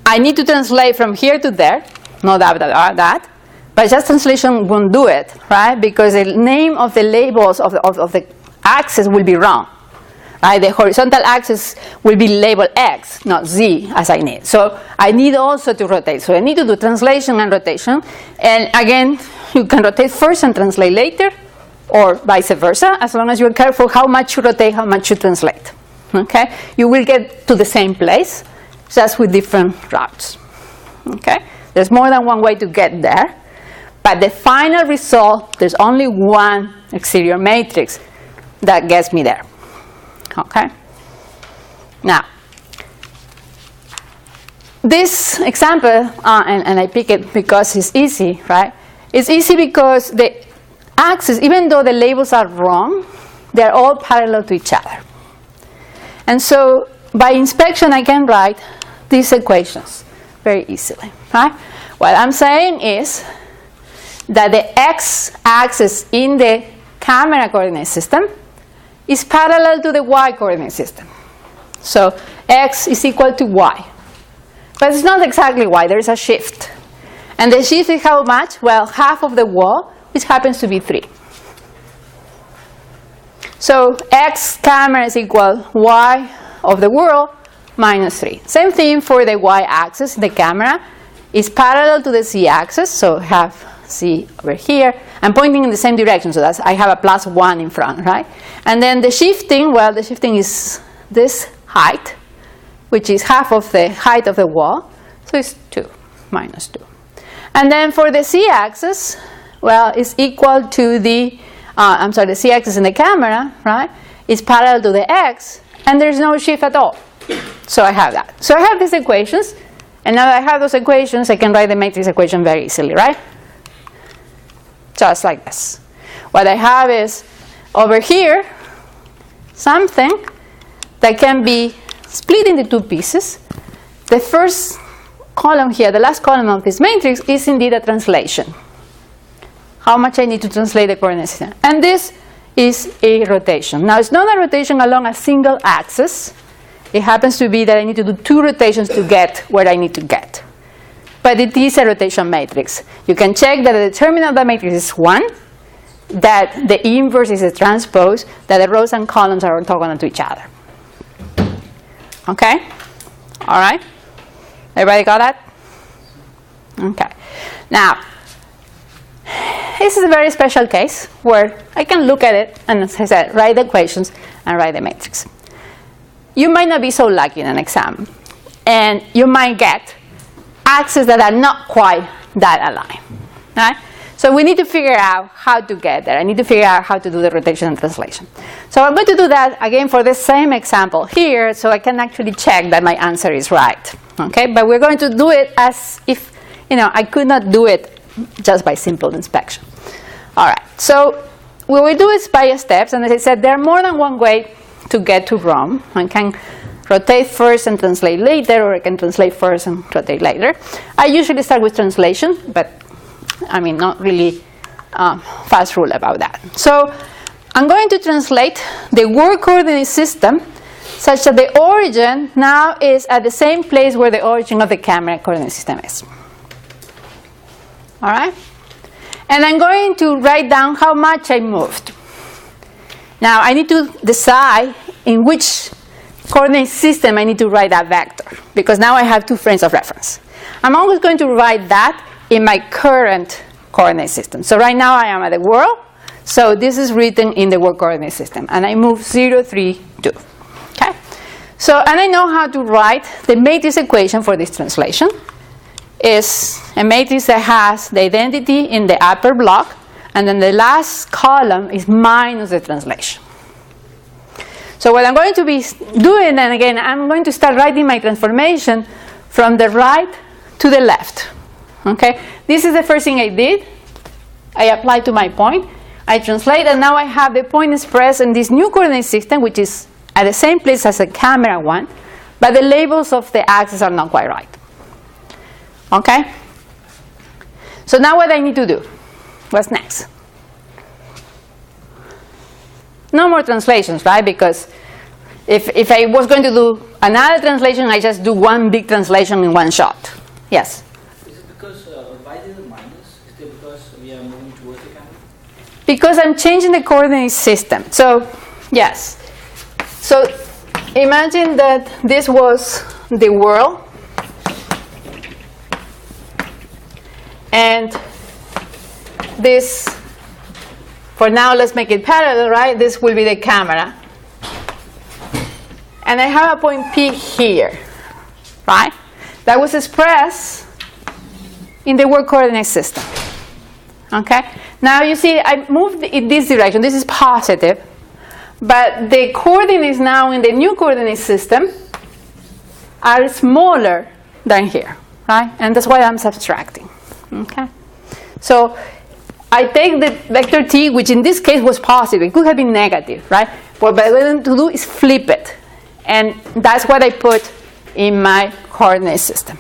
I need to translate from here to there, no doubt about that. But just translation won't do it, right? Because the name of the labels of the axis will be wrong. Right? The horizontal axis will be labeled X, not Z, as I need. So I need also to rotate. So I need to do translation and rotation. And again, you can rotate first and translate later, or vice versa, as long as you're careful how much you rotate, how much you translate. Okay? You will get to the same place, just with different routes. Okay? There's more than one way to get there. But the final result, there's only one exterior matrix that gets me there. Okay? Now, this example, and I pick it because it's easy, right? It's easy because the axis, even though the labels are wrong, they're all parallel to each other. And so, by inspection, I can write these equations very easily, right? What I'm saying is that the x-axis in the camera coordinate system is parallel to the y-coordinate system. So x is equal to y. But it's not exactly y, there is a shift. And the shift is how much? Well, half of the wall, which happens to be 3. So x camera is equal y of the world minus 3. Same thing for the y-axis. The camera is parallel to the z-axis, so have z over here. I'm pointing in the same direction, so that's I have a plus 1 in front, right? And then the shifting, well, the shifting is this height, which is half of the height of the wall, so it's 2 minus 2. And then for the z-axis, well, it's equal to the, the z-axis in the camera, right? It's parallel to the x, and there's no shift at all. So I have that. So I have these equations, and now that I have those equations, I can write the matrix equation very easily, right? Just like this. What I have is, over here, something that can be split into two pieces. The first column here, the last column of this matrix, is indeed a translation. How much I need to translate the coordinate system. And this is a rotation. Now, it's not a rotation along a single axis. It happens to be that I need to do 2 rotations to get where I need to get. But it is a rotation matrix. You can check that the determinant of the matrix is 1, that the inverse is a transpose, that the rows and columns are orthogonal to each other. Okay? All right? Everybody got that? Okay. Now, this is a very special case where I can look at it and, as I said, write the equations and write the matrix. You might not be so lucky in an exam, and you might get axes that are not quite that aligned. Right? So we need to figure out how to get there. I need to figure out how to do the rotation and translation. So I'm going to do that again for the same example here, so I can actually check that my answer is right. Okay? But we're going to do it as if, I could not do it just by simple inspection. All right. So what we do is by steps, and as I said, there are more than one way to get to Rome. I can rotate first and translate later, or I can translate first and rotate later. I usually start with translation, but not really fast rule about that. So I'm going to translate the world coordinate system such that the origin now is at the same place where the origin of the camera coordinate system is. All right? And I'm going to write down how much I moved. Now, I need to decide in which coordinate system I need to write that vector, because now I have 2 frames of reference. I'm always going to write that in my current coordinate system. So right now I am at the world, so this is written in the world coordinate system, and I move 0, 3, 2. Okay? So, and I know how to write the matrix equation for this translation. Is a matrix that has the identity in the upper block, and then the last column is minus the translation. So what I'm going to be doing, and again, I'm going to start writing my transformation from the right to the left. Okay? This is the first thing I did. I applied to my point. I translate, and now I have the point expressed in this new coordinate system, which is at the same place as the camera one, but the labels of the axes are not quite right. Okay? So now what I need to do? What's next? No more translations, right? Because if I was going to do another translation, I just do one big translation in one shot. Yes? Is it because, why is it minus? Is it because we are moving towards the camera? Because I'm changing the coordinate system. So, yes. So, imagine that this was the world. And this, for now, let's make it parallel, right? This will be the camera. And I have a point P here, right? That was expressed in the world coordinate system. Okay? Now you see, I moved in this direction. This is positive. But the coordinates now in the new coordinate system are smaller than here, right? And that's why I'm subtracting. Okay? So I take the vector t, which in this case was positive. It could have been negative, right? What I'm going to do is flip it. And that's what I put in my coordinate system.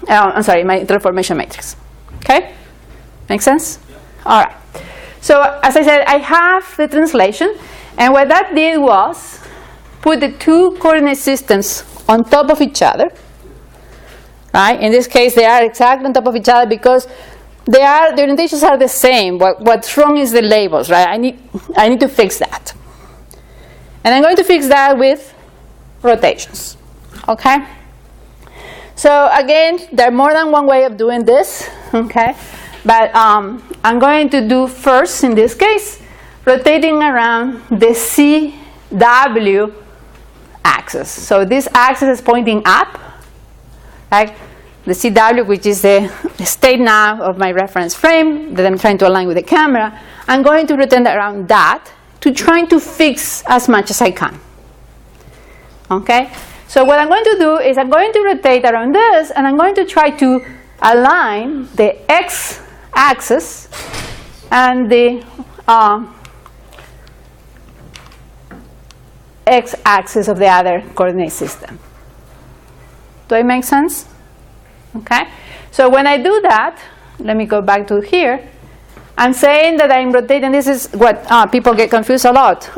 I'm sorry, my transformation matrix. Okay? Make sense? Yeah. All right. So as I said, I have the translation. And what that did was put the 2 coordinate systems on top of each other. Right? In this case, they are exactly on top of each other because the orientations are the same. What's wrong is the labels, right? I need to fix that. And I'm going to fix that with rotations. Okay? So again, there are more than one way of doing this. Okay? But I'm going to do first, in this case, rotating around the CW axis. So this axis is pointing up. Right? The CW, which is the state nav of my reference frame that I'm trying to align with the camera, I'm going to rotate around that to try to fix as much as I can. Okay? So what I'm going to do is I'm going to rotate around this, and I'm going to try to align the x-axis and the x-axis of the other coordinate system. Do I make sense? Okay? So when I do that, let me go back to here. I'm saying that I'm rotating. This is what people get confused a lot.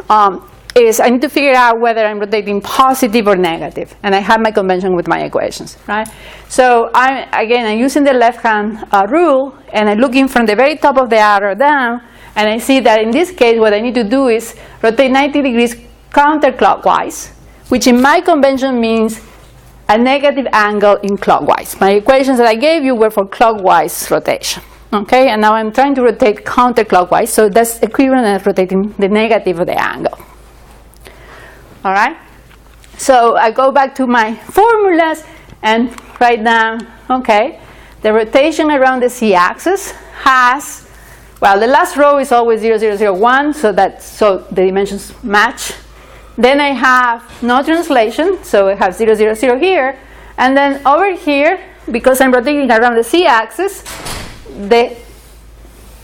Is I need to figure out whether I'm rotating positive or negative. And I have my convention with my equations, right? So I'm using the left-hand rule, and I'm looking from the very top of the arrow down, and I see that in this case, what I need to do is rotate 90 degrees counterclockwise, which in my convention means a negative angle in clockwise. My equations that I gave you were for clockwise rotation. Okay, and now I'm trying to rotate counterclockwise, so that's equivalent of rotating the negative of the angle. All right? So I go back to my formulas and write down, okay, the rotation around the z-axis has, well, the last row is always 0, 0, 0, 1, so the dimensions match. Then I have no translation, so I have 0, 0, 0 here. And then over here, because I'm rotating around the z-axis, the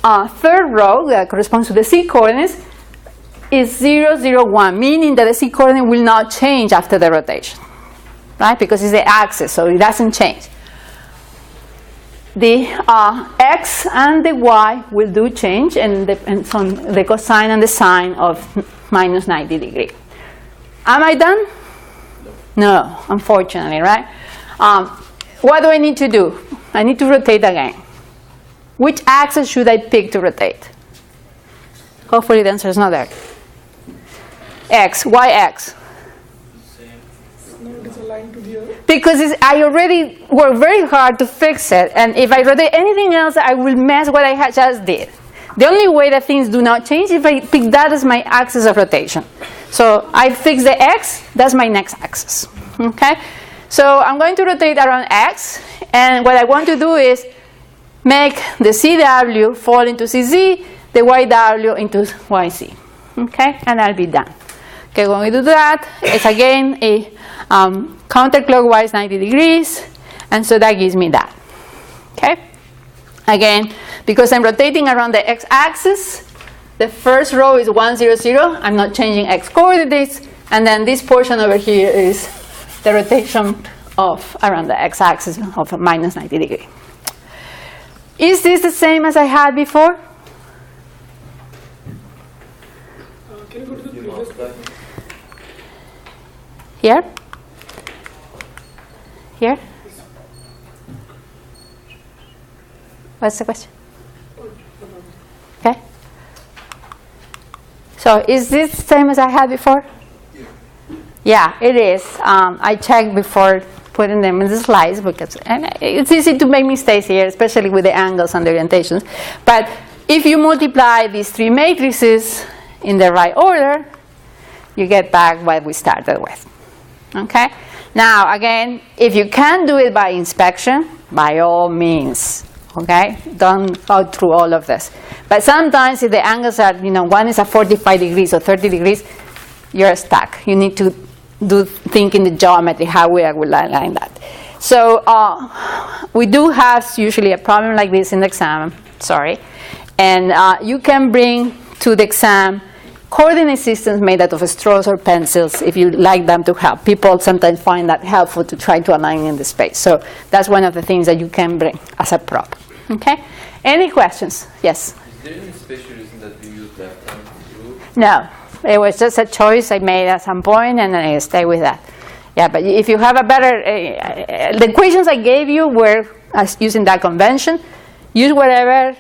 third row that corresponds to the z-coordinates is 0, 0, 1, meaning that the z-coordinate will not change after the rotation, right? Because it's the axis, so it doesn't change. The x and the y will do change, and depends on the cosine and the sine of minus 90 degrees. Am I done? No, unfortunately, right? What do I need to do? I need to rotate again. Which axis should I pick to rotate? Hopefully the answer is not there. X. Why X? Because I already worked very hard to fix it, and if I rotate anything else, I will mess what I just did. The only way that things do not change is if I pick that as my axis of rotation. So I fix the X, that's my next axis. Okay? So I'm going to rotate around X, and what I want to do is make the CW fall into CZ, the YW into YZ. Okay? And I'll be done. Okay, when we do that, it's again a counterclockwise 90 degrees, and so that gives me that. Okay? Again, because I'm rotating around the x-axis, the first row is 1, 0, 0. I'm not changing x coordinates, and then this portion over here is the rotation of around the x-axis of minus 90 degrees. Is this the same as I had before? Can you go to the previous slide? Here? Here? What's the question? Okay. So is this the same as I had before? Yeah, it is. I checked before putting them in the slides because it's easy to make mistakes here, especially with the angles and the orientations. But if you multiply these three matrices in the right order, you get back what we started with. Okay? Now, again, if you can do it by inspection, by all means. Okay? Don't go through all of this. But sometimes if the angles are, one is at 45 degrees or 30 degrees, you're stuck. You need to think in the geometry, how we will align that. So we do have usually a problem like this in the exam. Sorry. And you can bring to the exam coordinate systems made out of straws or pencils if you like them to help. People sometimes find that helpful to try to align in the space. So that's one of the things that you can bring as a prop. Okay? Any questions? Yes? Is there any special reason that you use left-hand rule? No. It was just a choice I made at some point, and I stay with that. Yeah, but if you have a better... the equations I gave you were using that convention. Use whatever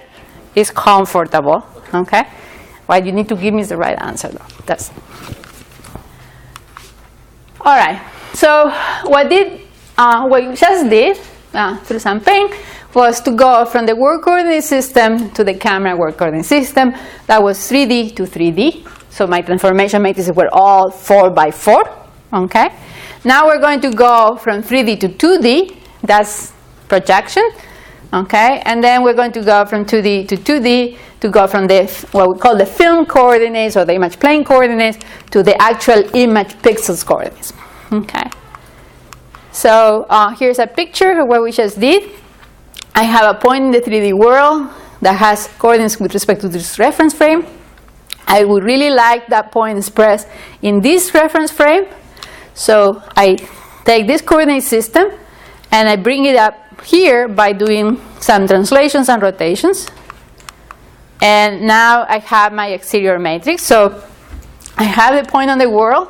is comfortable. Okay? What you need to give me is the right answer, though. That's all right. So what we just did through some pain was to go from the work coordinate system to the camera work coordinate system. That was 3D to 3D. So my transformation matrices were all 4 by 4. Okay. Now we're going to go from 3D to 2D. That's projection. Okay, and then we're going to go from 2D to 2D to go from what we call the film coordinates or the image plane coordinates to the actual image pixels coordinates. Okay, so here's a picture of what we just did. I have a point in the 3D world that has coordinates with respect to this reference frame. I would really like that point expressed in this reference frame. So I take this coordinate system and I bring it up here by doing some translations and rotations. And now I have my exterior matrix. So I have the point on the world,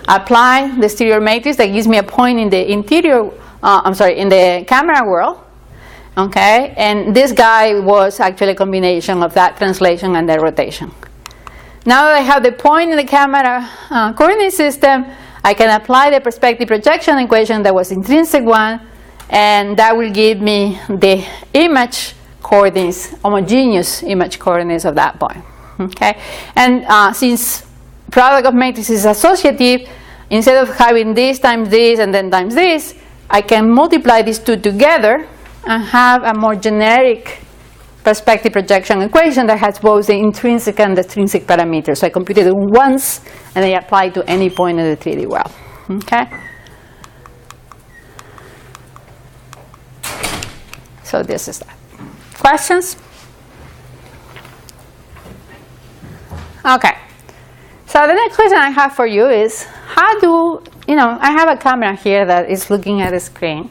apply the exterior matrix that gives me a point in the interior, in the camera world. Okay, and this guy was actually a combination of that translation and the rotation. Now that I have the point in the camera coordinate system, I can apply the perspective projection equation that was intrinsic one, and that will give me the image coordinates, homogeneous image coordinates of that point. Okay, and since product of matrix is associative, instead of having this times this and then times this, I can multiply these two together and have a more generic perspective projection equation that has both the intrinsic and the extrinsic parameters. So I computed it once, and I apply it to any point in the 3D world. Okay? So this is that. Questions? Okay. So the next question I have for you is, how do, I have a camera here that is looking at the screen.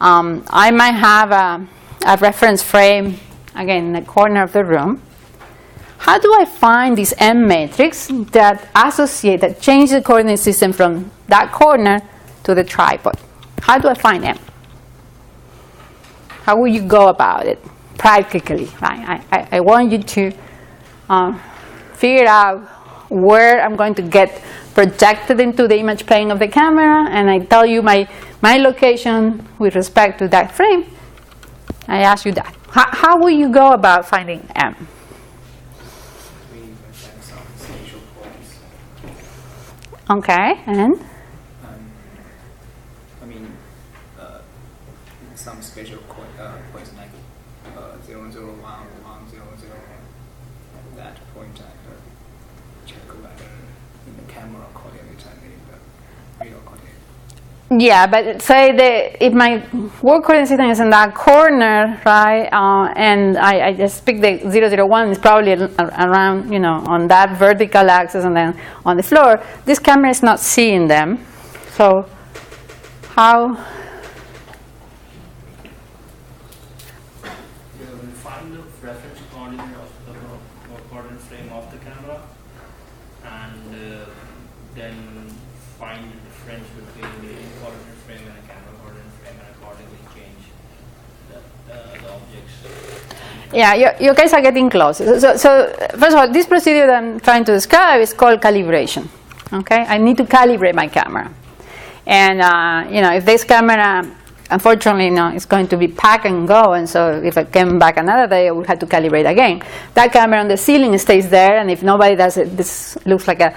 I might have a reference frame, again, in the corner of the room. How do I find this M matrix that change the coordinate system from that corner to the tripod? How do I find M? How will you go about it practically? Right? I want you to figure out where I'm going to get projected into the image plane of the camera, and I tell you my location with respect to that frame. I ask you that. How will you go about finding M? We present some spatial points. Okay, and? Some spatial points like 0, 0, 1, 1, 0, 0. That point I check whether in the camera coordinate and in the real coordinate. Yeah, but say if my work coordinate system is in that corner, right, and I just pick the 0, 0, 1, it's probably around, on that vertical axis and then on the floor. This camera is not seeing them. So how? You will find the reference coordinate of the coordinate frame of the camera, and then find the difference between the coordinate frame and a camera coordinate frame, and accordingly change the objects. Yeah, you guys are getting close. So first of all, this procedure that I'm trying to describe is called calibration. Okay, I need to calibrate my camera, and if this camera, unfortunately, it's going to be pack and go, and so if I came back another day, I would have to calibrate again. That camera on the ceiling stays there, and if nobody does it, this looks like a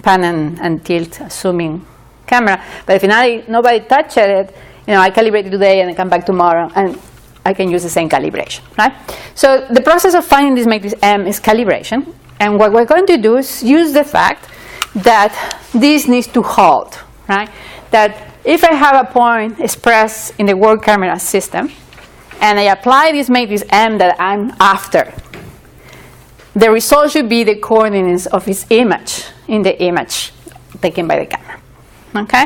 pan and tilt zooming camera. But if nobody touched it, I calibrate it today and I come back tomorrow, and I can use the same calibration, right? So the process of finding this matrix M is calibration, and what we're going to do is use the fact that this needs to hold, right? That if I have a point expressed in the world camera system, and I apply this matrix M that I'm after, the result should be the coordinates of its image in the image taken by the camera. Okay?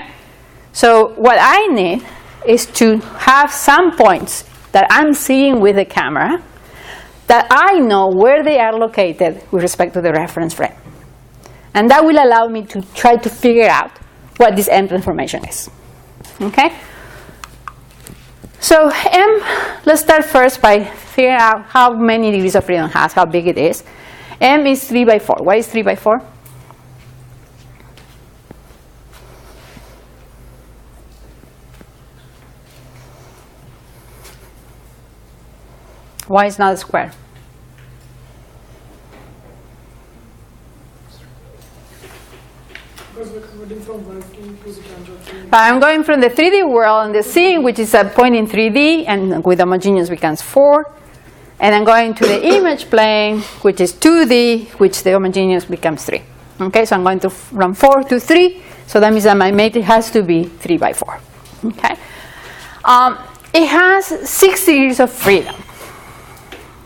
So what I need is to have some points that I'm seeing with the camera that I know where they are located with respect to the reference frame. And that will allow me to try to figure out what this M transformation is. Okay? So M, let's start first by figuring out how many degrees of freedom it has, how big it is. M is 3 by 4. Why is 3 by 4? Why is not a square? Because we're converting from 1D to the tangent. I'm going from the 3D world and the scene, which is a point in 3D, and with homogeneous becomes 4. And I'm going to the image plane, which is 2D, which the homogeneous becomes 3. Okay, so I'm going to from 4 to 3. So that means that my matrix has to be 3 by 4. Okay, it has 6 degrees of freedom.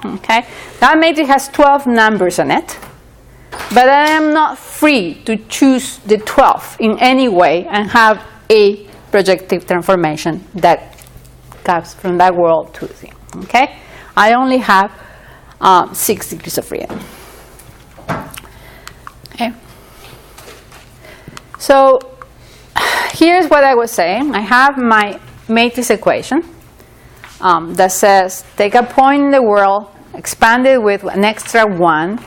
Okay, that matrix has 12 numbers in it, but I am not free to choose the 12 in any way and have a projective transformation that handicaps from that world to Z. Okay? I only have 6 degrees of freedom. Okay? So here's what I was saying. I have my matrix equation that says take a point in the world, expand it with an extra 1,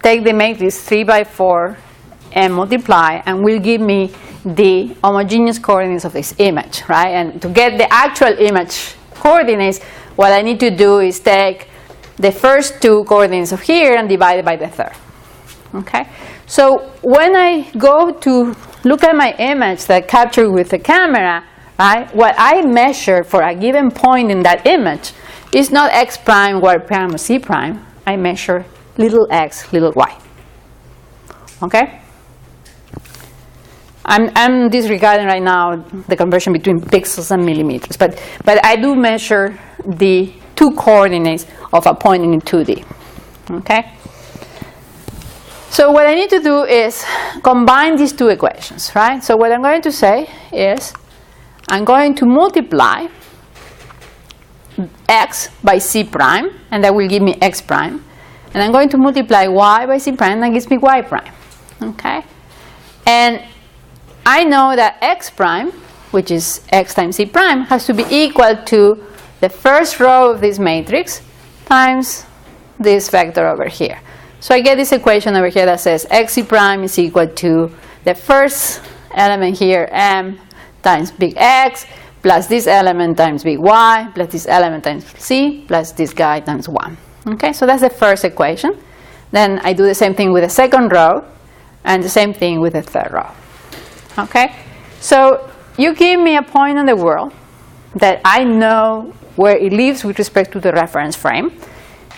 take the matrix 3 by 4, and multiply, and will give me the homogeneous coordinates of this image, right? And to get the actual image coordinates, what I need to do is take the first 2 coordinates of here and divide it by the third. Okay? So when I go to look at my image that I captured with the camera, right, what I measure for a given point in that image is not x prime, y prime, or z prime. I measure little x, little y. Okay? I'm disregarding right now the conversion between pixels and millimeters, but I do measure the 2 coordinates of a point in 2D. Okay? So what I need to do is combine these 2 equations, right? So what I'm going to say is I'm going to multiply x by c prime, and that will give me x prime. And I'm going to multiply y by c prime, and that gives me y prime. Okay? And I know that x prime, which is x times c prime, has to be equal to the first row of this matrix times this vector over here. So I get this equation over here that says xc prime is equal to the first element here, m times big X, plus this element times big Y, plus this element times C, plus this guy times 1. Okay, so that's the first equation. Then I do the same thing with the second row, and the same thing with the third row. Okay, so you give me a point on the world that I know where it lives with respect to the reference frame,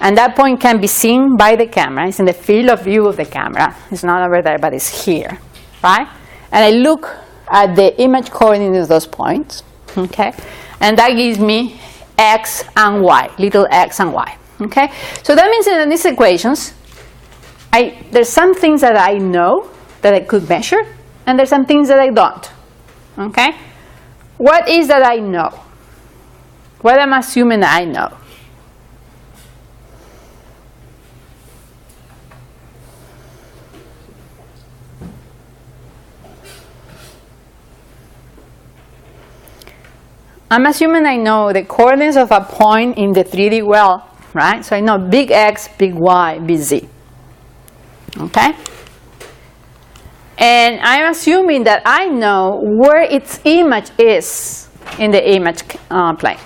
and that point can be seen by the camera. It's in the field of view of the camera. It's not over there, but it's here, right? And I look at the image coordinates of those points, okay? And that gives me x and y, little x and y, okay? So that means that in these equations, there's some things that I know that I could measure, and there's some things that I don't, okay? What is that I know? What am I assuming that I know? I'm assuming I know the coordinates of a point in the 3D world, right? So I know big X, big Y, big Z. Okay? And I'm assuming that I know where its image is in the image plane.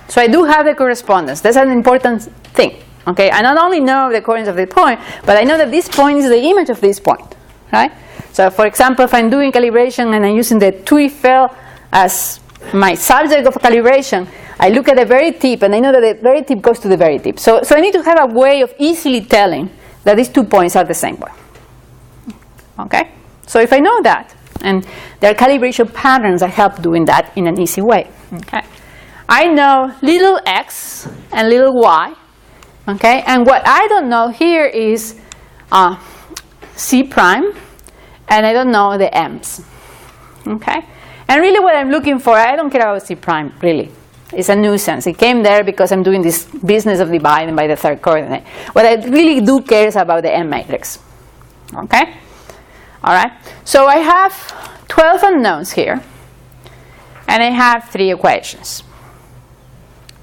So I do have the correspondence. That's an important thing. Okay? I not only know the coordinates of the point, but I know that this point is the image of this point, right? So for example, if I'm doing calibration and I'm using the TUI-FEL as my subject of calibration, I look at the very tip, and I know that the very tip goes to the very tip. So I need to have a way of easily telling that these 2 points are the same point. Okay? So if I know that, and there are calibration patterns that help doing that in an easy way. Okay? I know little x and little y. Okay? And what I don't know here is c prime, and I don't know the m's. Okay? And really what I'm looking for, I don't care about c prime, really. It's a nuisance. It came there because I'm doing this business of dividing by the third coordinate. What I really do care is about the M matrix. Okay? All right? So I have 12 unknowns here, and I have 3 equations.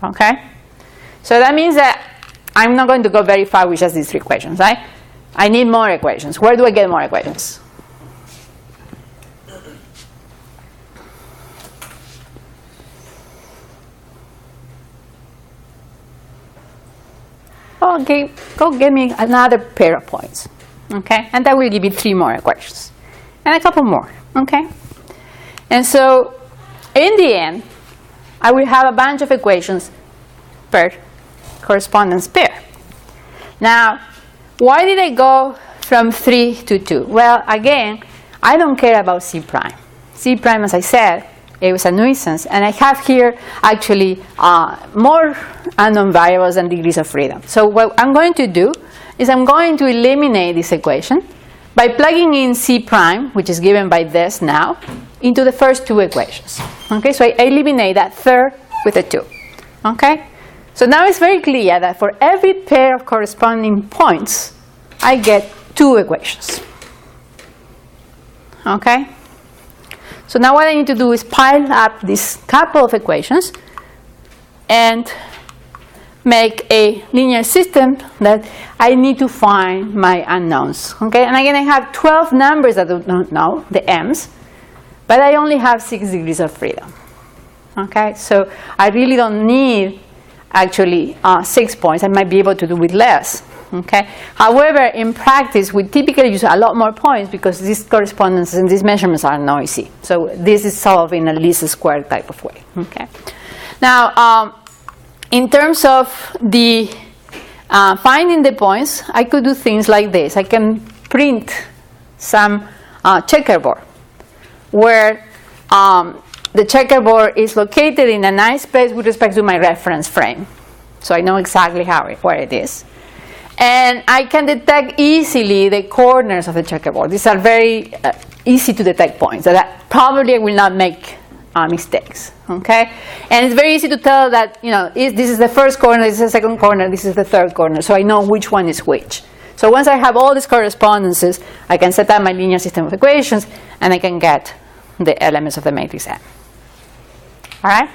Okay? So that means that I'm not going to go very far with just these 3 equations, right? I need more equations. Where do I get more equations? Okay, go get me another pair of points, okay? And that will give you 3 more equations, and a couple more, okay? And so, in the end, I will have a bunch of equations per correspondence pair. Now, why did I go from 3 to 2? Well, again, I don't care about C prime. C prime, as I said, it was a nuisance, and I have here actually more unknown variables and degrees of freedom. So what I'm going to do is I'm going to eliminate this equation by plugging in C prime, which is given by this now, into the first 2 equations. Okay, so I eliminate that third with a 2. Okay? So now it's very clear that for every pair of corresponding points, I get 2 equations. Okay? So now what I need to do is pile up this couple of equations and make a linear system that I need to find my unknowns. Okay? And again, I have 12 numbers that I don't know, the m's, but I only have 6 degrees of freedom. Okay? So I really don't need actually 6 points. I might be able to do with less. Okay? However, in practice, we typically use a lot more points because these correspondences and these measurements are noisy. So this is solved in a least square type of way. Okay? Now, in terms of the finding the points, I could do things like this. I can print some checkerboard where the checkerboard is located in a nice place with respect to my reference frame. So I know exactly where it is. And I can detect easily the corners of the checkerboard. These are very easy to detect points that probably I will not make mistakes. Okay? And it's very easy to tell that, this is the first corner, this is the second corner, this is the third corner. So I know which one is which. So once I have all these correspondences, I can set up my linear system of equations, and I can get the elements of the matrix M. All right?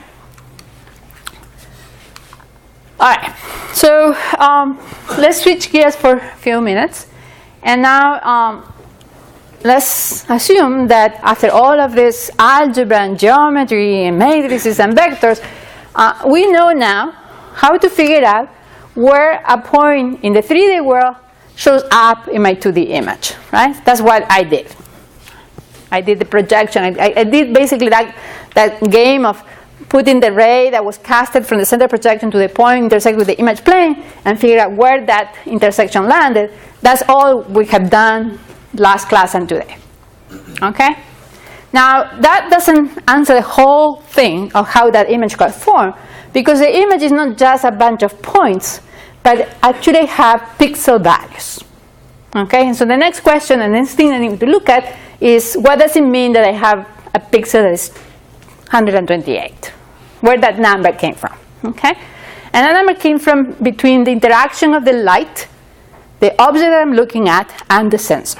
All right. So let's switch gears for a few minutes. And now let's assume that after all of this algebra and geometry and matrices and vectors, we know now how to figure out where a point in the 3D world shows up in my 2D image, right? That's what I did. I did the projection. I did basically that game of putting the ray that was casted from the center projection to the point intersect with the image plane and figure out where that intersection landed. That's all we have done last class and today. Okay? Now, that doesn't answer the whole thing of how that image got formed, because the image is not just a bunch of points, but actually have pixel values. Okay? And so the next question and next thing I need to look at is, what does it mean that I have a pixel that is 128? Where that number came from. Okay? And that number came from between the interaction of the light, the object that I'm looking at, and the sensor.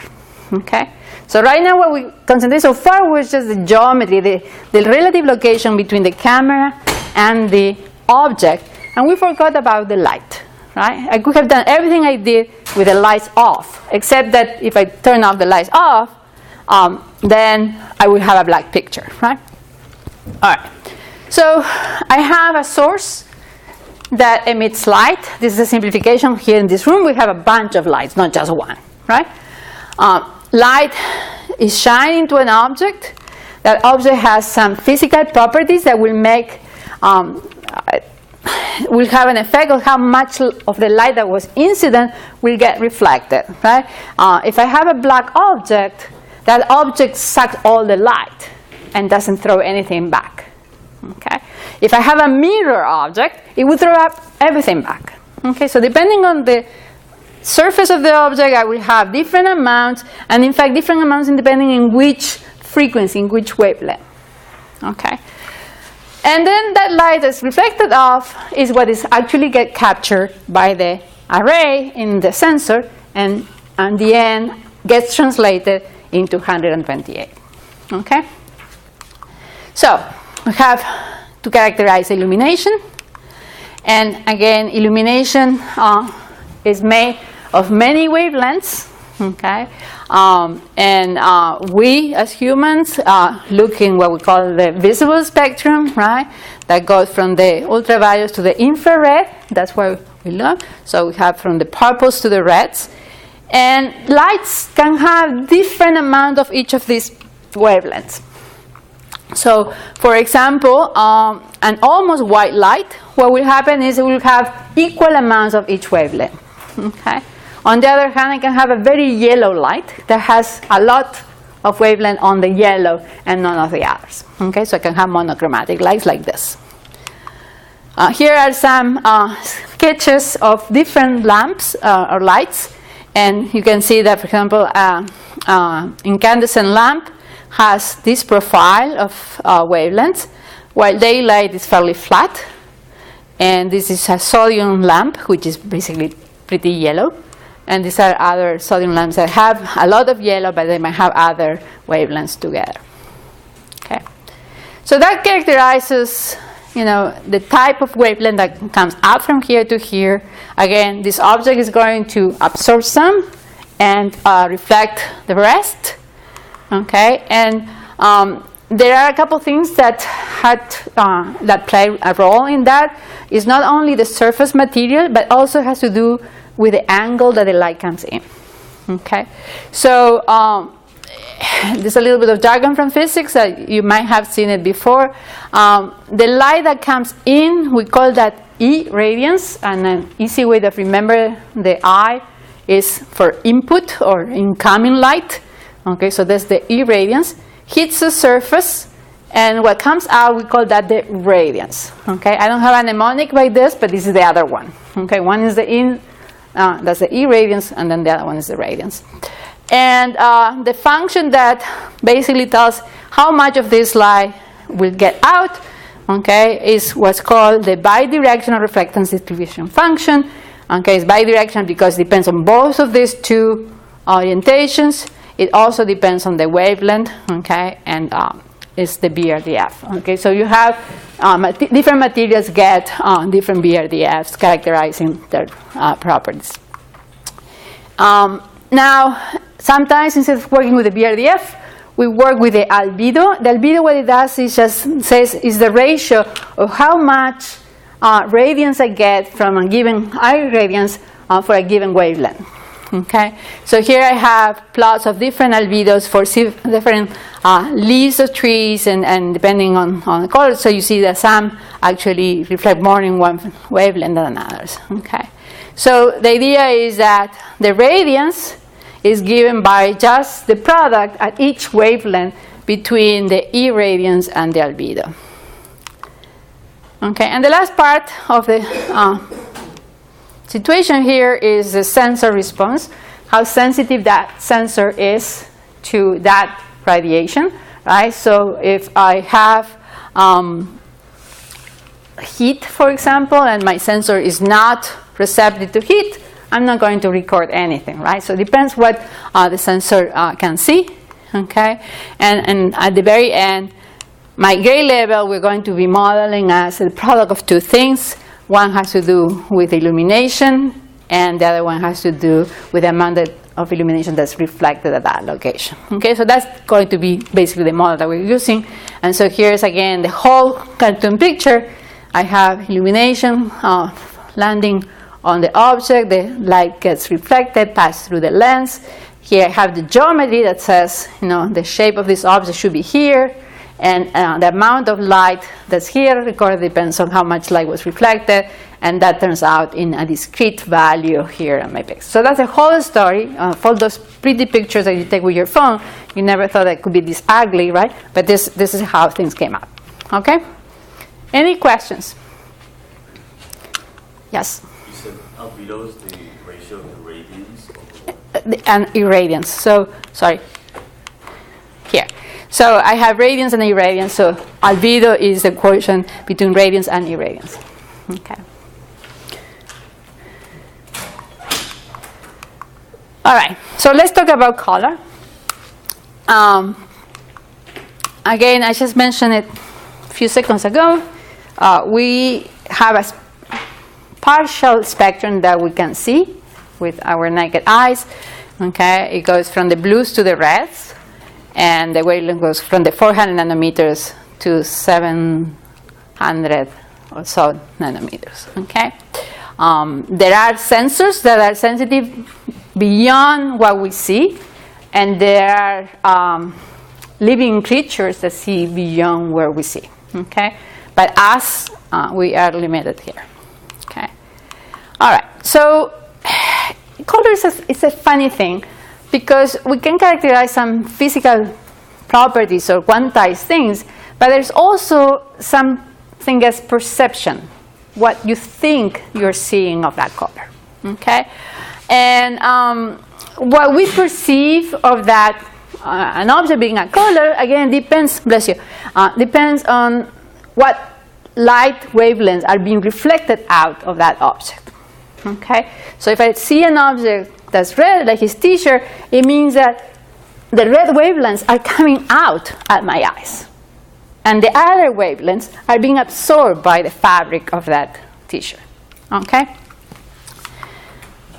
Okay? So right now what we concentrate so far was just the geometry, the relative location between the camera and the object, and we forgot about the light. Right? I could have done everything I did with the lights off, except that if I turn off the lights off, then I will have a black picture. Right? All right. So I have a source that emits light. This is a simplification. Here in this room, we have a bunch of lights, not just one. Right? Light is shining to an object. That object has some physical properties that will make will have an effect on how much of the light that was incident will get reflected. Right? If I have a black object, that object sucks all the light and doesn't throw anything back. Okay? If I have a mirror object, it will throw up everything back. Okay? So depending on the surface of the object, I will have different amounts, and in fact different amounts depending on which frequency, in which wavelength. Okay? And then that light that's reflected off is what is actually get captured by the array in the sensor, and at the end gets translated into 128. Okay? So we have to characterize illumination. And again, illumination is made of many wavelengths. Okay? We, as humans, look in what we call the visible spectrum, right? That goes from the ultraviolet to the infrared. That's where we look. So we have from the purples to the reds. And lights can have different amount of each of these wavelengths. So, for example, an almost white light, what will happen is it will have equal amounts of each wavelength. Okay? On the other hand, I can have a very yellow light that has a lot of wavelength on the yellow and none of the others. Okay? So I can have monochromatic lights like this. Here are some sketches of different lamps or lights. And you can see that, for example, incandescent lamp has this profile of wavelengths. while daylight is fairly flat. And this is a sodium lamp, which is basically pretty yellow. And these are other sodium lamps that have a lot of yellow, but they might have other wavelengths together. Okay. So that characterizes, the type of wavelength that comes out from here to here. Again, this object is going to absorb some and reflect the rest. Okay, and there are a couple things that that play a role in that. It's not only the surface material, but also has to do with the angle that the light comes in. Okay, so there's a little bit of jargon from physics that you might have seen it before. The light that comes in, we call that E radiance, and an easy way to remember the I is for input or incoming light. Okay, so that's the E radiance. Hits the surface, and what comes out, we call that the radiance. Okay, I don't have a mnemonic by this, but this is the other one. Okay, one is the in, that's the E radiance, and then the other one is the radiance. And the function that basically tells how much of this light will get out, okay, is what's called the bidirectional reflectance distribution function. Okay, it's bidirectional because it depends on both of these two orientations. It also depends on the wavelength, okay, and it's the BRDF. Okay, so you have different materials get different BRDFs characterizing their properties. Now, sometimes instead of working with the BRDF, we work with the albedo. The albedo, what it does is just says is the ratio of how much radiance I get from a given I radiance for a given wavelength. Okay, so here I have plots of different albedos for different leaves of trees, and depending on the color, so you see that some actually reflect more in one wavelength than others. Okay, so the idea is that the radiance is given by just the product at each wavelength between the E radiance and the albedo. Okay, and the last part of the situation here is the sensor response, how sensitive that sensor is to that radiation, right? So if I have heat, for example, and my sensor is not receptive to heat, I'm not going to record anything, right? So it depends what the sensor can see, okay? And at the very end, my gray level we're going to be modeling as a product of two things. One has to do with illumination, and the other one has to do with the amount of illumination that's reflected at that location. Okay, so that's going to be basically the model that we're using. And so here's again the whole cartoon picture. I have illumination landing on the object, the light gets reflected, passes through the lens. Here I have the geometry that says, the shape of this object should be here. And the amount of light that's here recorded depends on how much light was reflected, and that turns out in a discrete value here on my pixel. So that's the whole story. For those pretty pictures that you take with your phone, you never thought it could be this ugly, right? But this is how things came out. Okay? Any questions? Yes? You said albedo is the ratio of the radiance And irradiance. So, sorry. Here. So I have radiance and irradiance. So albedo is the quotient between radiance and irradiance. Okay. All right. So let's talk about color. Again, I just mentioned it a few seconds ago. We have a partial spectrum that we can see with our naked eyes. Okay. It goes from the blues to the reds. And the wavelength goes from the 400 nanometers to 700 or so nanometers. Okay, there are sensors that are sensitive beyond what we see, and there are living creatures that see beyond where we see. Okay, but us, we are limited here. Okay, all right. So color is a funny thing, because we can characterize some physical properties or quantize things, but there's also something as perception, what you think you're seeing of that color. Okay, and what we perceive of that an object being a color again depends. Bless you. Depends on what light wavelengths are being reflected out of that object. Okay? So if I see an object that's red, like his t-shirt, it means that the red wavelengths are coming out at my eyes. And the other wavelengths are being absorbed by the fabric of that t-shirt. Okay?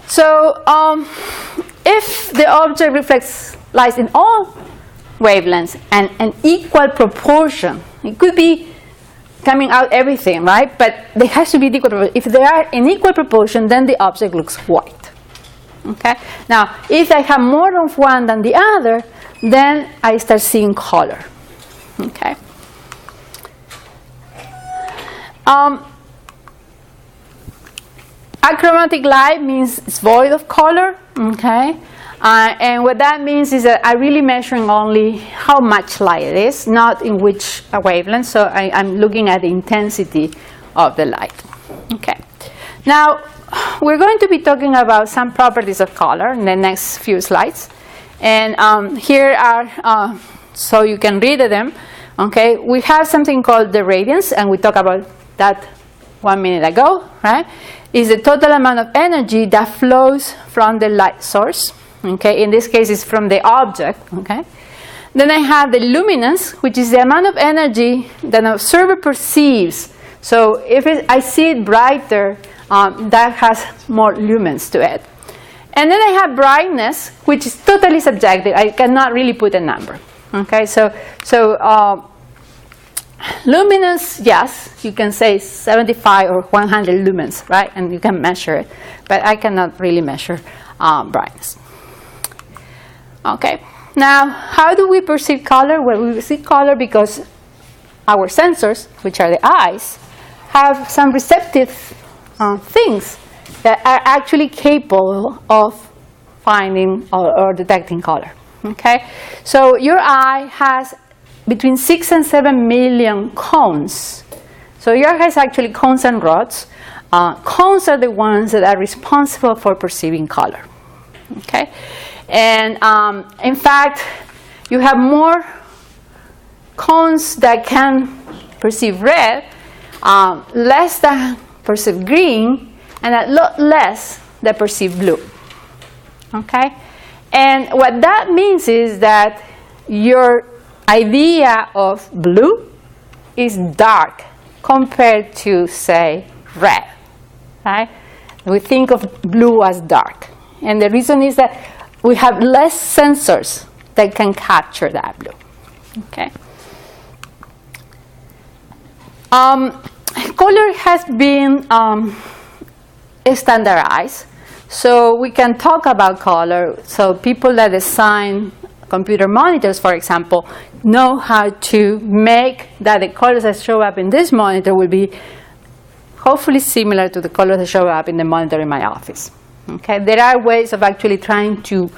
So if the object reflects light in all wavelengths and an equal proportion, it could be coming out everything, right? But there has to be equal proportion. If they are in equal proportion, then the object looks white. Okay? Now, if I have more of one than the other, then I start seeing color. Okay? Achromatic light means it's void of color. Okay? And what that means is that I'm really measuring only how much light it is, not in which wavelength. So I'm looking at the intensity of the light. Okay. Now, we're going to be talking about some properties of color in the next few slides. And here are, so you can read them. Okay. We have something called the radiance, and we talked about that 1 minute ago, right? Is the total amount of energy that flows from the light source. Okay, in this case, it's from the object. Okay, then I have the luminance, which is the amount of energy that an observer perceives. So if I see it brighter, that has more lumens to it. And then I have brightness, which is totally subjective. I cannot really put a number. Okay, so luminance, yes, you can say 75 or 100 lumens, right? And you can measure it, but I cannot really measure brightness. Okay, now how do we perceive color? Well, we perceive color because our sensors, which are the eyes, have some receptive things that are actually capable of finding or detecting color. Okay, so your eye has between 6 and 7 million cones. So your eye has actually cones and rods. Cones are the ones that are responsible for perceiving color. Okay. And in fact, you have more cones that can perceive red, less that perceive green, and a lot less that perceive blue. Okay? And what that means is that your idea of blue is dark compared to, say, red. Right? We think of blue as dark. And the reason is that we have less sensors that can capture that blue. Okay. Color has been standardized, so we can talk about color. So people that design computer monitors, for example, know how to make that the colors that show up in this monitor will be hopefully similar to the colors that show up in the monitor in my office. Okay, there are ways of actually trying to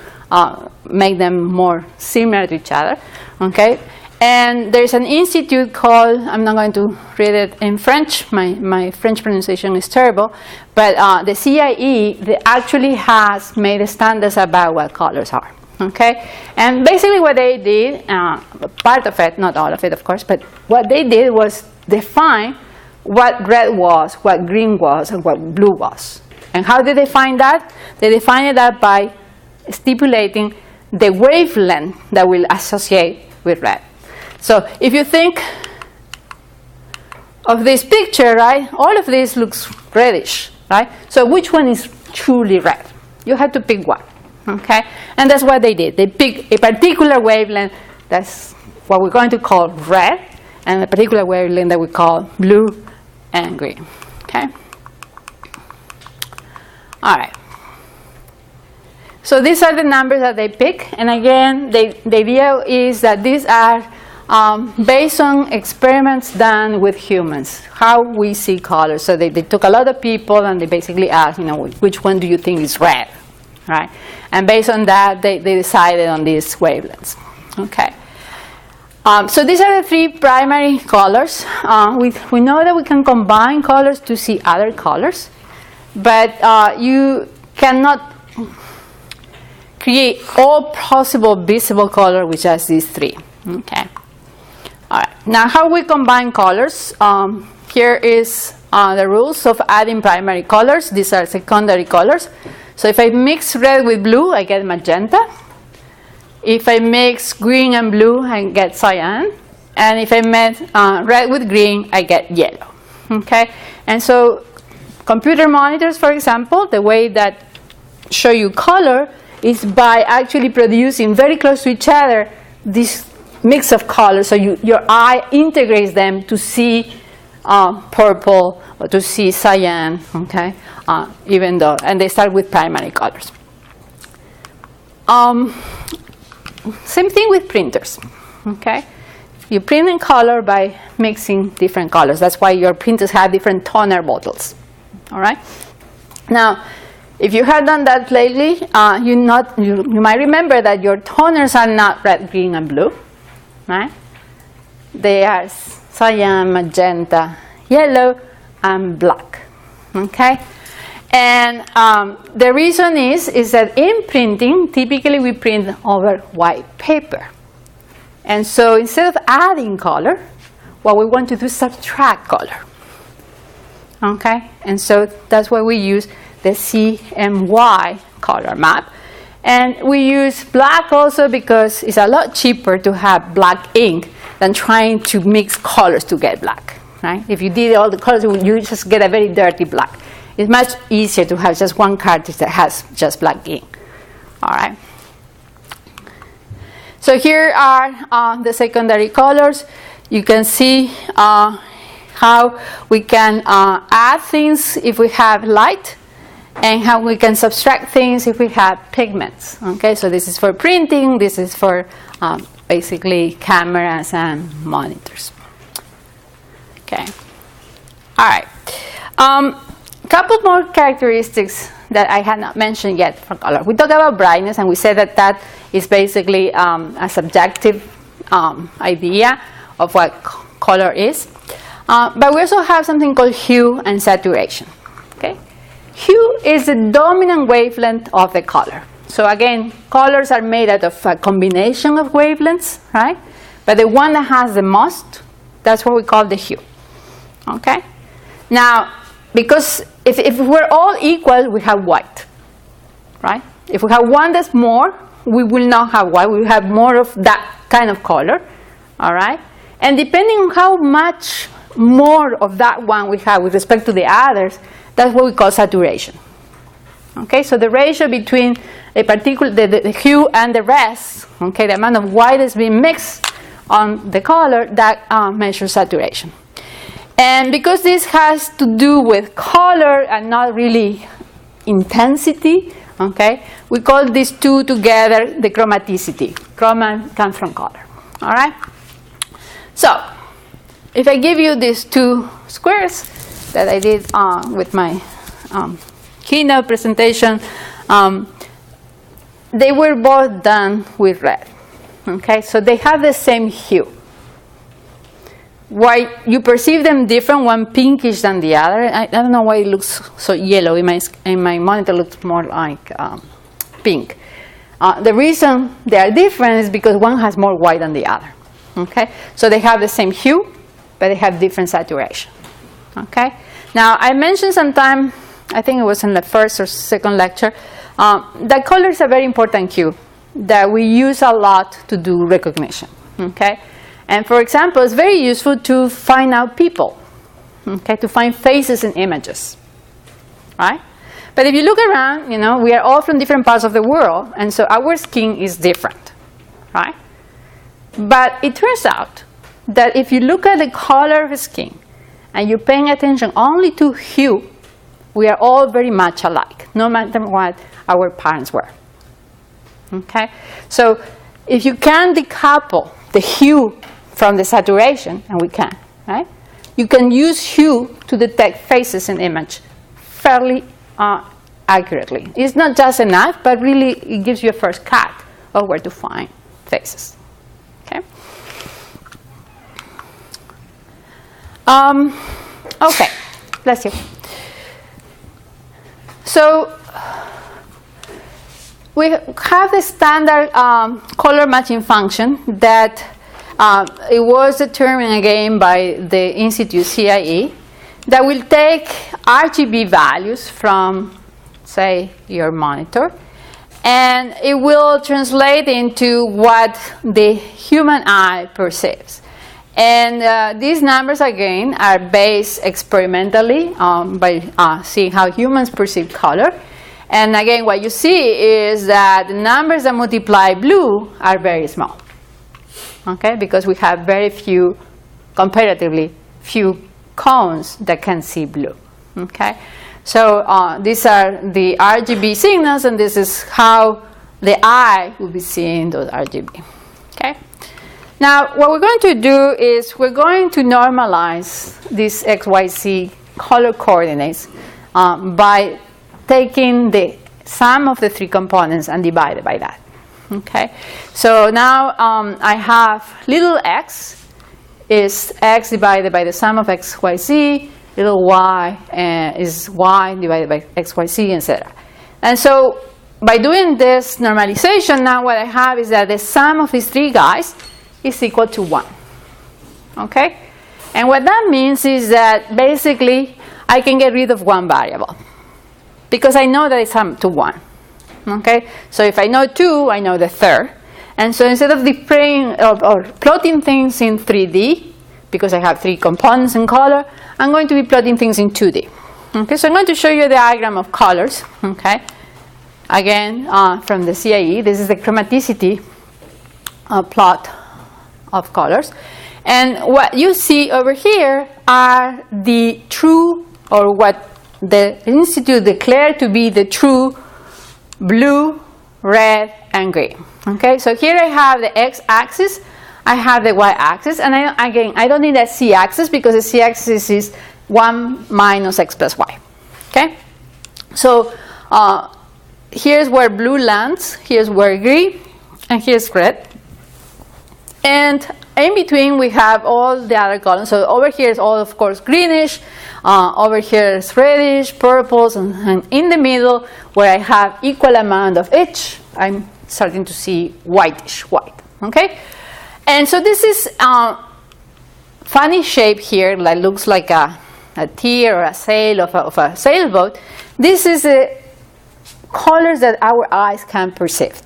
make them more similar to each other. Okay, and there's an institute called, I'm not going to read it in French, my French pronunciation is terrible, but the CIE that actually has made standards about what colors are. Okay, and basically what they did, part of it, not all of it of course, but what they did was define what red was, what green was, and what blue was. And how did they find that? They defined that by stipulating the wavelength that will associate with red. So if you think of this picture, right, all of this looks reddish, right? So which one is truly red? You have to pick one, okay? And that's what they did. They picked a particular wavelength that's what we're going to call red, and a particular wavelength that we call blue and green, okay? All right. So these are the numbers that they pick. And again, the idea is that these are based on experiments done with humans, how we see colors. So they took a lot of people and they basically asked, which one do you think is red, right? And based on that, they decided on these wavelengths. Okay. So these are the three primary colors. We know that we can combine colors to see other colors. But you cannot create all possible visible color with just these three. Okay. All right, now how we combine colors. Here is the rules of adding primary colors. These are secondary colors. So if I mix red with blue, I get magenta. If I mix green and blue, I get cyan. And if I mix red with green, I get yellow. Okay? And so computer monitors, for example, the way that show you color is by actually producing very close to each other this mix of colors. So your eye integrates them to see purple or to see cyan, okay? Even though, and they start with primary colors. Same thing with printers, okay? You print in color by mixing different colors. That's why your printers have different toner bottles, all right? Now, if you have done that lately, you might remember that your toners are not red, green, and blue, right? They are cyan, magenta, yellow, and black, okay? And the reason is that in printing, typically we print over white paper. And so instead of adding color, what we want to do is subtract color, okay? And so that's why we use the CMY color map. And we use black also because it's a lot cheaper to have black ink than trying to mix colors to get black, right? If you did all the colors, you just get a very dirty black. It's much easier to have just one cartridge that has just black ink, all right? So here are the secondary colors. You can see how we can add things if we have light, and how we can subtract things if we have pigments. Okay, so this is for printing. This is for basically cameras and monitors. Okay. All right. A couple more characteristics that I had not mentioned yet for color. We talked about brightness, and we said that that is basically a subjective idea of what color is. But we also have something called hue and saturation. Okay? Hue is the dominant wavelength of the color. So again, colors are made out of a combination of wavelengths, right? But the one that has the most, that's what we call the hue. Okay? Now, because if we're all equal, we have white, right? If we have one that's more, we will not have white. We will have more of that kind of color, all right? And depending on how much more of that one we have with respect to the others, that's what we call saturation. Okay, so the ratio between a particular the hue and the rest, okay, the amount of white that's being mixed on the color, that measures saturation. And because this has to do with color and not really intensity, okay, we call these two together the chromaticity. Chroma comes from color. All right. So, if I give you these two squares that I did with my keynote presentation, they were both done with red. Okay, so they have the same hue. Why you perceive them different, one pinkish than the other. I don't know why it looks so yellow. In my monitor, it looks more like pink. The reason they are different is because one has more white than the other. Okay, so they have the same hue, but they have different saturation. Okay. Now I mentioned sometime, I think it was in the first or second lecture, that color is a very important cue that we use a lot to do recognition. Okay. And for example, it's very useful to find out people, okay, to find faces in images, right? But if you look around, you know, we are all from different parts of the world, and so our skin is different, right? But it turns out that if you look at the color of skin and you're paying attention only to hue, we are all very much alike, no matter what our parents were, okay? So if you can decouple the hue from the saturation, and we can, right? You can use hue to detect faces in image fairly accurately. It's not just enough, but really it gives you a first cut of where to find faces. Okay. Okay. Bless you. So we have the standard color matching function that it was determined again by the Institute CIE that will take RGB values from, say, your monitor, and it will translate into what the human eye perceives. And these numbers, again, are based experimentally by seeing how humans perceive color. And again, what you see is that the numbers that multiply blue are very small, okay? Because we have very few, comparatively few cones that can see blue, okay? So these are the RGB signals, and this is how the eye will be seeing those RGB, okay? Now, what we're going to do is we're going to normalize these XYZ color coordinates by taking the sum of the three components and divide it by that. Okay, so now I have little x is x divided by the sum of x, y, z. Little y is y divided by x, y, z, etc. And so by doing this normalization, now what I have is that the sum of these three guys is equal to 1. Okay, and what that means is that basically I can get rid of one variable, because I know that it's sum to 1. Okay, so if I know 2, I know the third. And so instead of displaying or plotting things in 3D, because I have three components in color, I'm going to be plotting things in 2D. Okay, so I'm going to show you a diagram of colors. Okay, again from the CIE, this is the chromaticity plot of colors. And what you see over here are the true, or what the Institute declared to be the true blue, red, and green. Okay, so here I have the x-axis, I have the y-axis, and I don't need a z-axis because the z-axis is 1 minus x plus y. Okay, so here's where blue lands, here's where green, and here's red. And in between we have all the other colors. So over here is all, of course, greenish. Over here is reddish, purples, and in the middle, where I have equal amount of each, I'm starting to see whitish white. Okay, and so this is funny shape here that looks like a T or a sail of a sailboat. This is the colors that our eyes can perceive.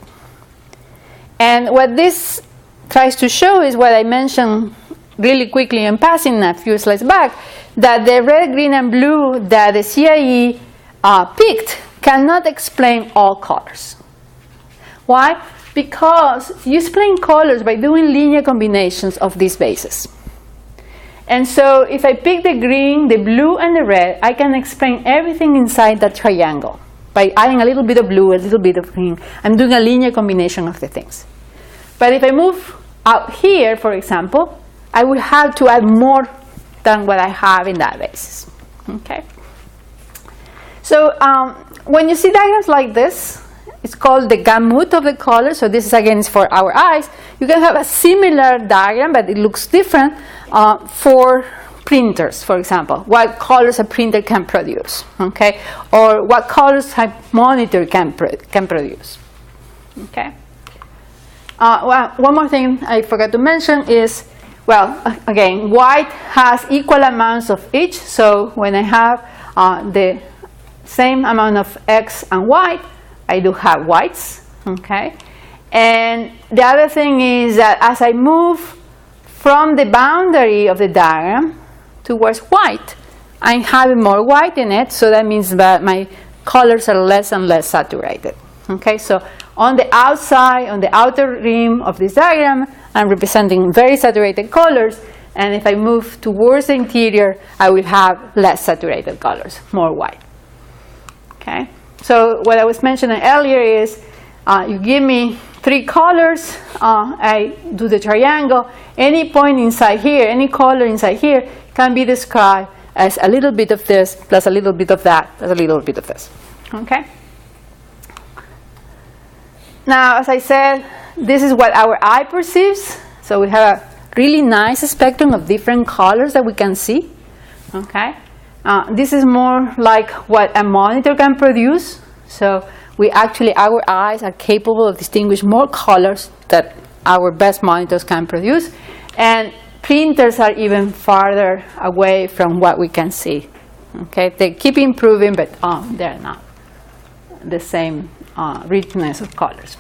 And what this tries to show is what I mentioned really quickly in passing a few slides back, that the red, green, and blue that the CIE picked cannot explain all colors. Why? Because you explain colors by doing linear combinations of these bases. And so if I pick the green, the blue, and the red, I can explain everything inside that triangle by adding a little bit of blue, a little bit of green. I'm doing a linear combination of the things. But if I move out here, for example, I will have to add more than what I have in that basis. Okay. So when you see diagrams like this, it's called the gamut of the colors. So this is, again, is for our eyes. You can have a similar diagram, but it looks different for printers, for example. What colors a printer can produce, okay, or what colors a monitor can produce. Okay. Well, one more thing I forgot to mention is, well, again, white has equal amounts of each. So when I have the same amount of X and Y, I do have whites, okay? And the other thing is that as I move from the boundary of the diagram towards white, I'm having more white in it, so that means that my colors are less and less saturated, okay? So on the outside, on the outer rim of this diagram, I'm representing very saturated colors, and if I move towards the interior, I will have less saturated colors, more white, okay? So what I was mentioning earlier is you give me three colors, I do the triangle. Any point inside here, any color inside here can be described as a little bit of this, plus a little bit of that, plus a little bit of this. Okay? Now, as I said, this is what our eye perceives. So we have a really nice spectrum of different colors that we can see. Okay? This is more like what a monitor can produce. So our eyes are capable of distinguishing more colors that our best monitors can produce. And printers are even farther away from what we can see. Okay, they keep improving, but they're not the same richness of colors.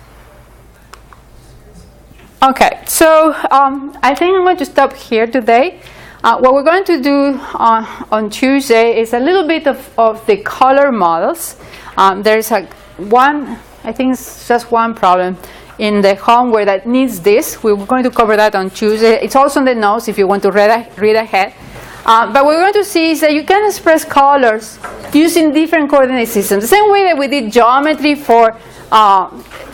Okay, so I think I'm going to stop here today. What we're going to do on Tuesday is a little bit of the color models. There's I think it's just one problem in the homework that needs this. We're going to cover that on Tuesday. It's also in the notes if you want to read ahead. But what we're going to see is that you can express colors using different coordinate systems. The same way that we did geometry for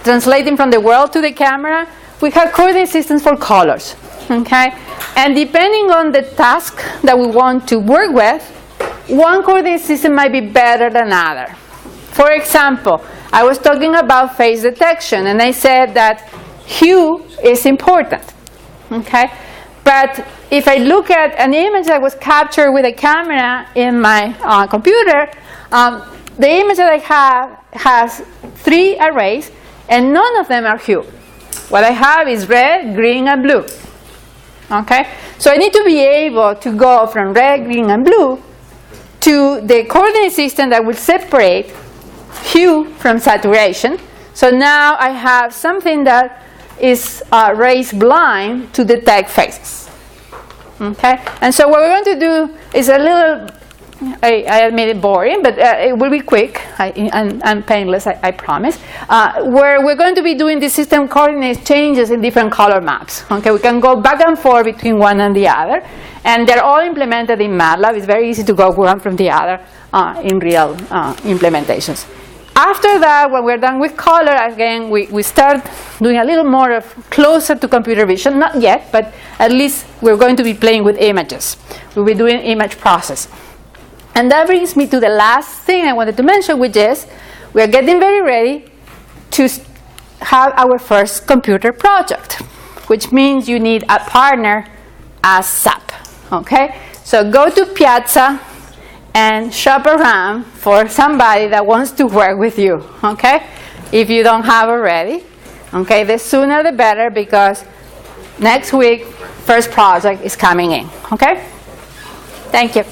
translating from the world to the camera, we have coordinate systems for colors. Okay? And depending on the task that we want to work with, one coordinate system might be better than another. For example, I was talking about face detection, and I said that hue is important. Okay? But if I look at an image that was captured with a camera in my computer, the image that I have has 3 arrays, and none of them are hue. What I have is red, green, and blue. Okay? So I need to be able to go from red, green, and blue to the coordinate system that will separate hue from saturation. So now I have something that is raised blind to detect faces. Okay? And so what we're going to do is a little, I admit it boring, but it will be quick and painless, I promise, where we're going to be doing the system coordinate changes in different color maps. Okay? We can go back and forth between one and the other, and they're all implemented in MATLAB. It's very easy to go one from the other in real implementations. After that, when we're done with color, again, we start doing a little more of closer to computer vision. Not yet, but at least we're going to be playing with images. We'll be doing image processing. And that brings me to the last thing I wanted to mention, which is we're getting very ready to have our first computer project, which means you need a partner as SAP. Okay? So go to Piazza and shop around for somebody that wants to work with you, okay? If you don't have already, okay? The sooner the better, because next week, first project is coming in, okay? Thank you.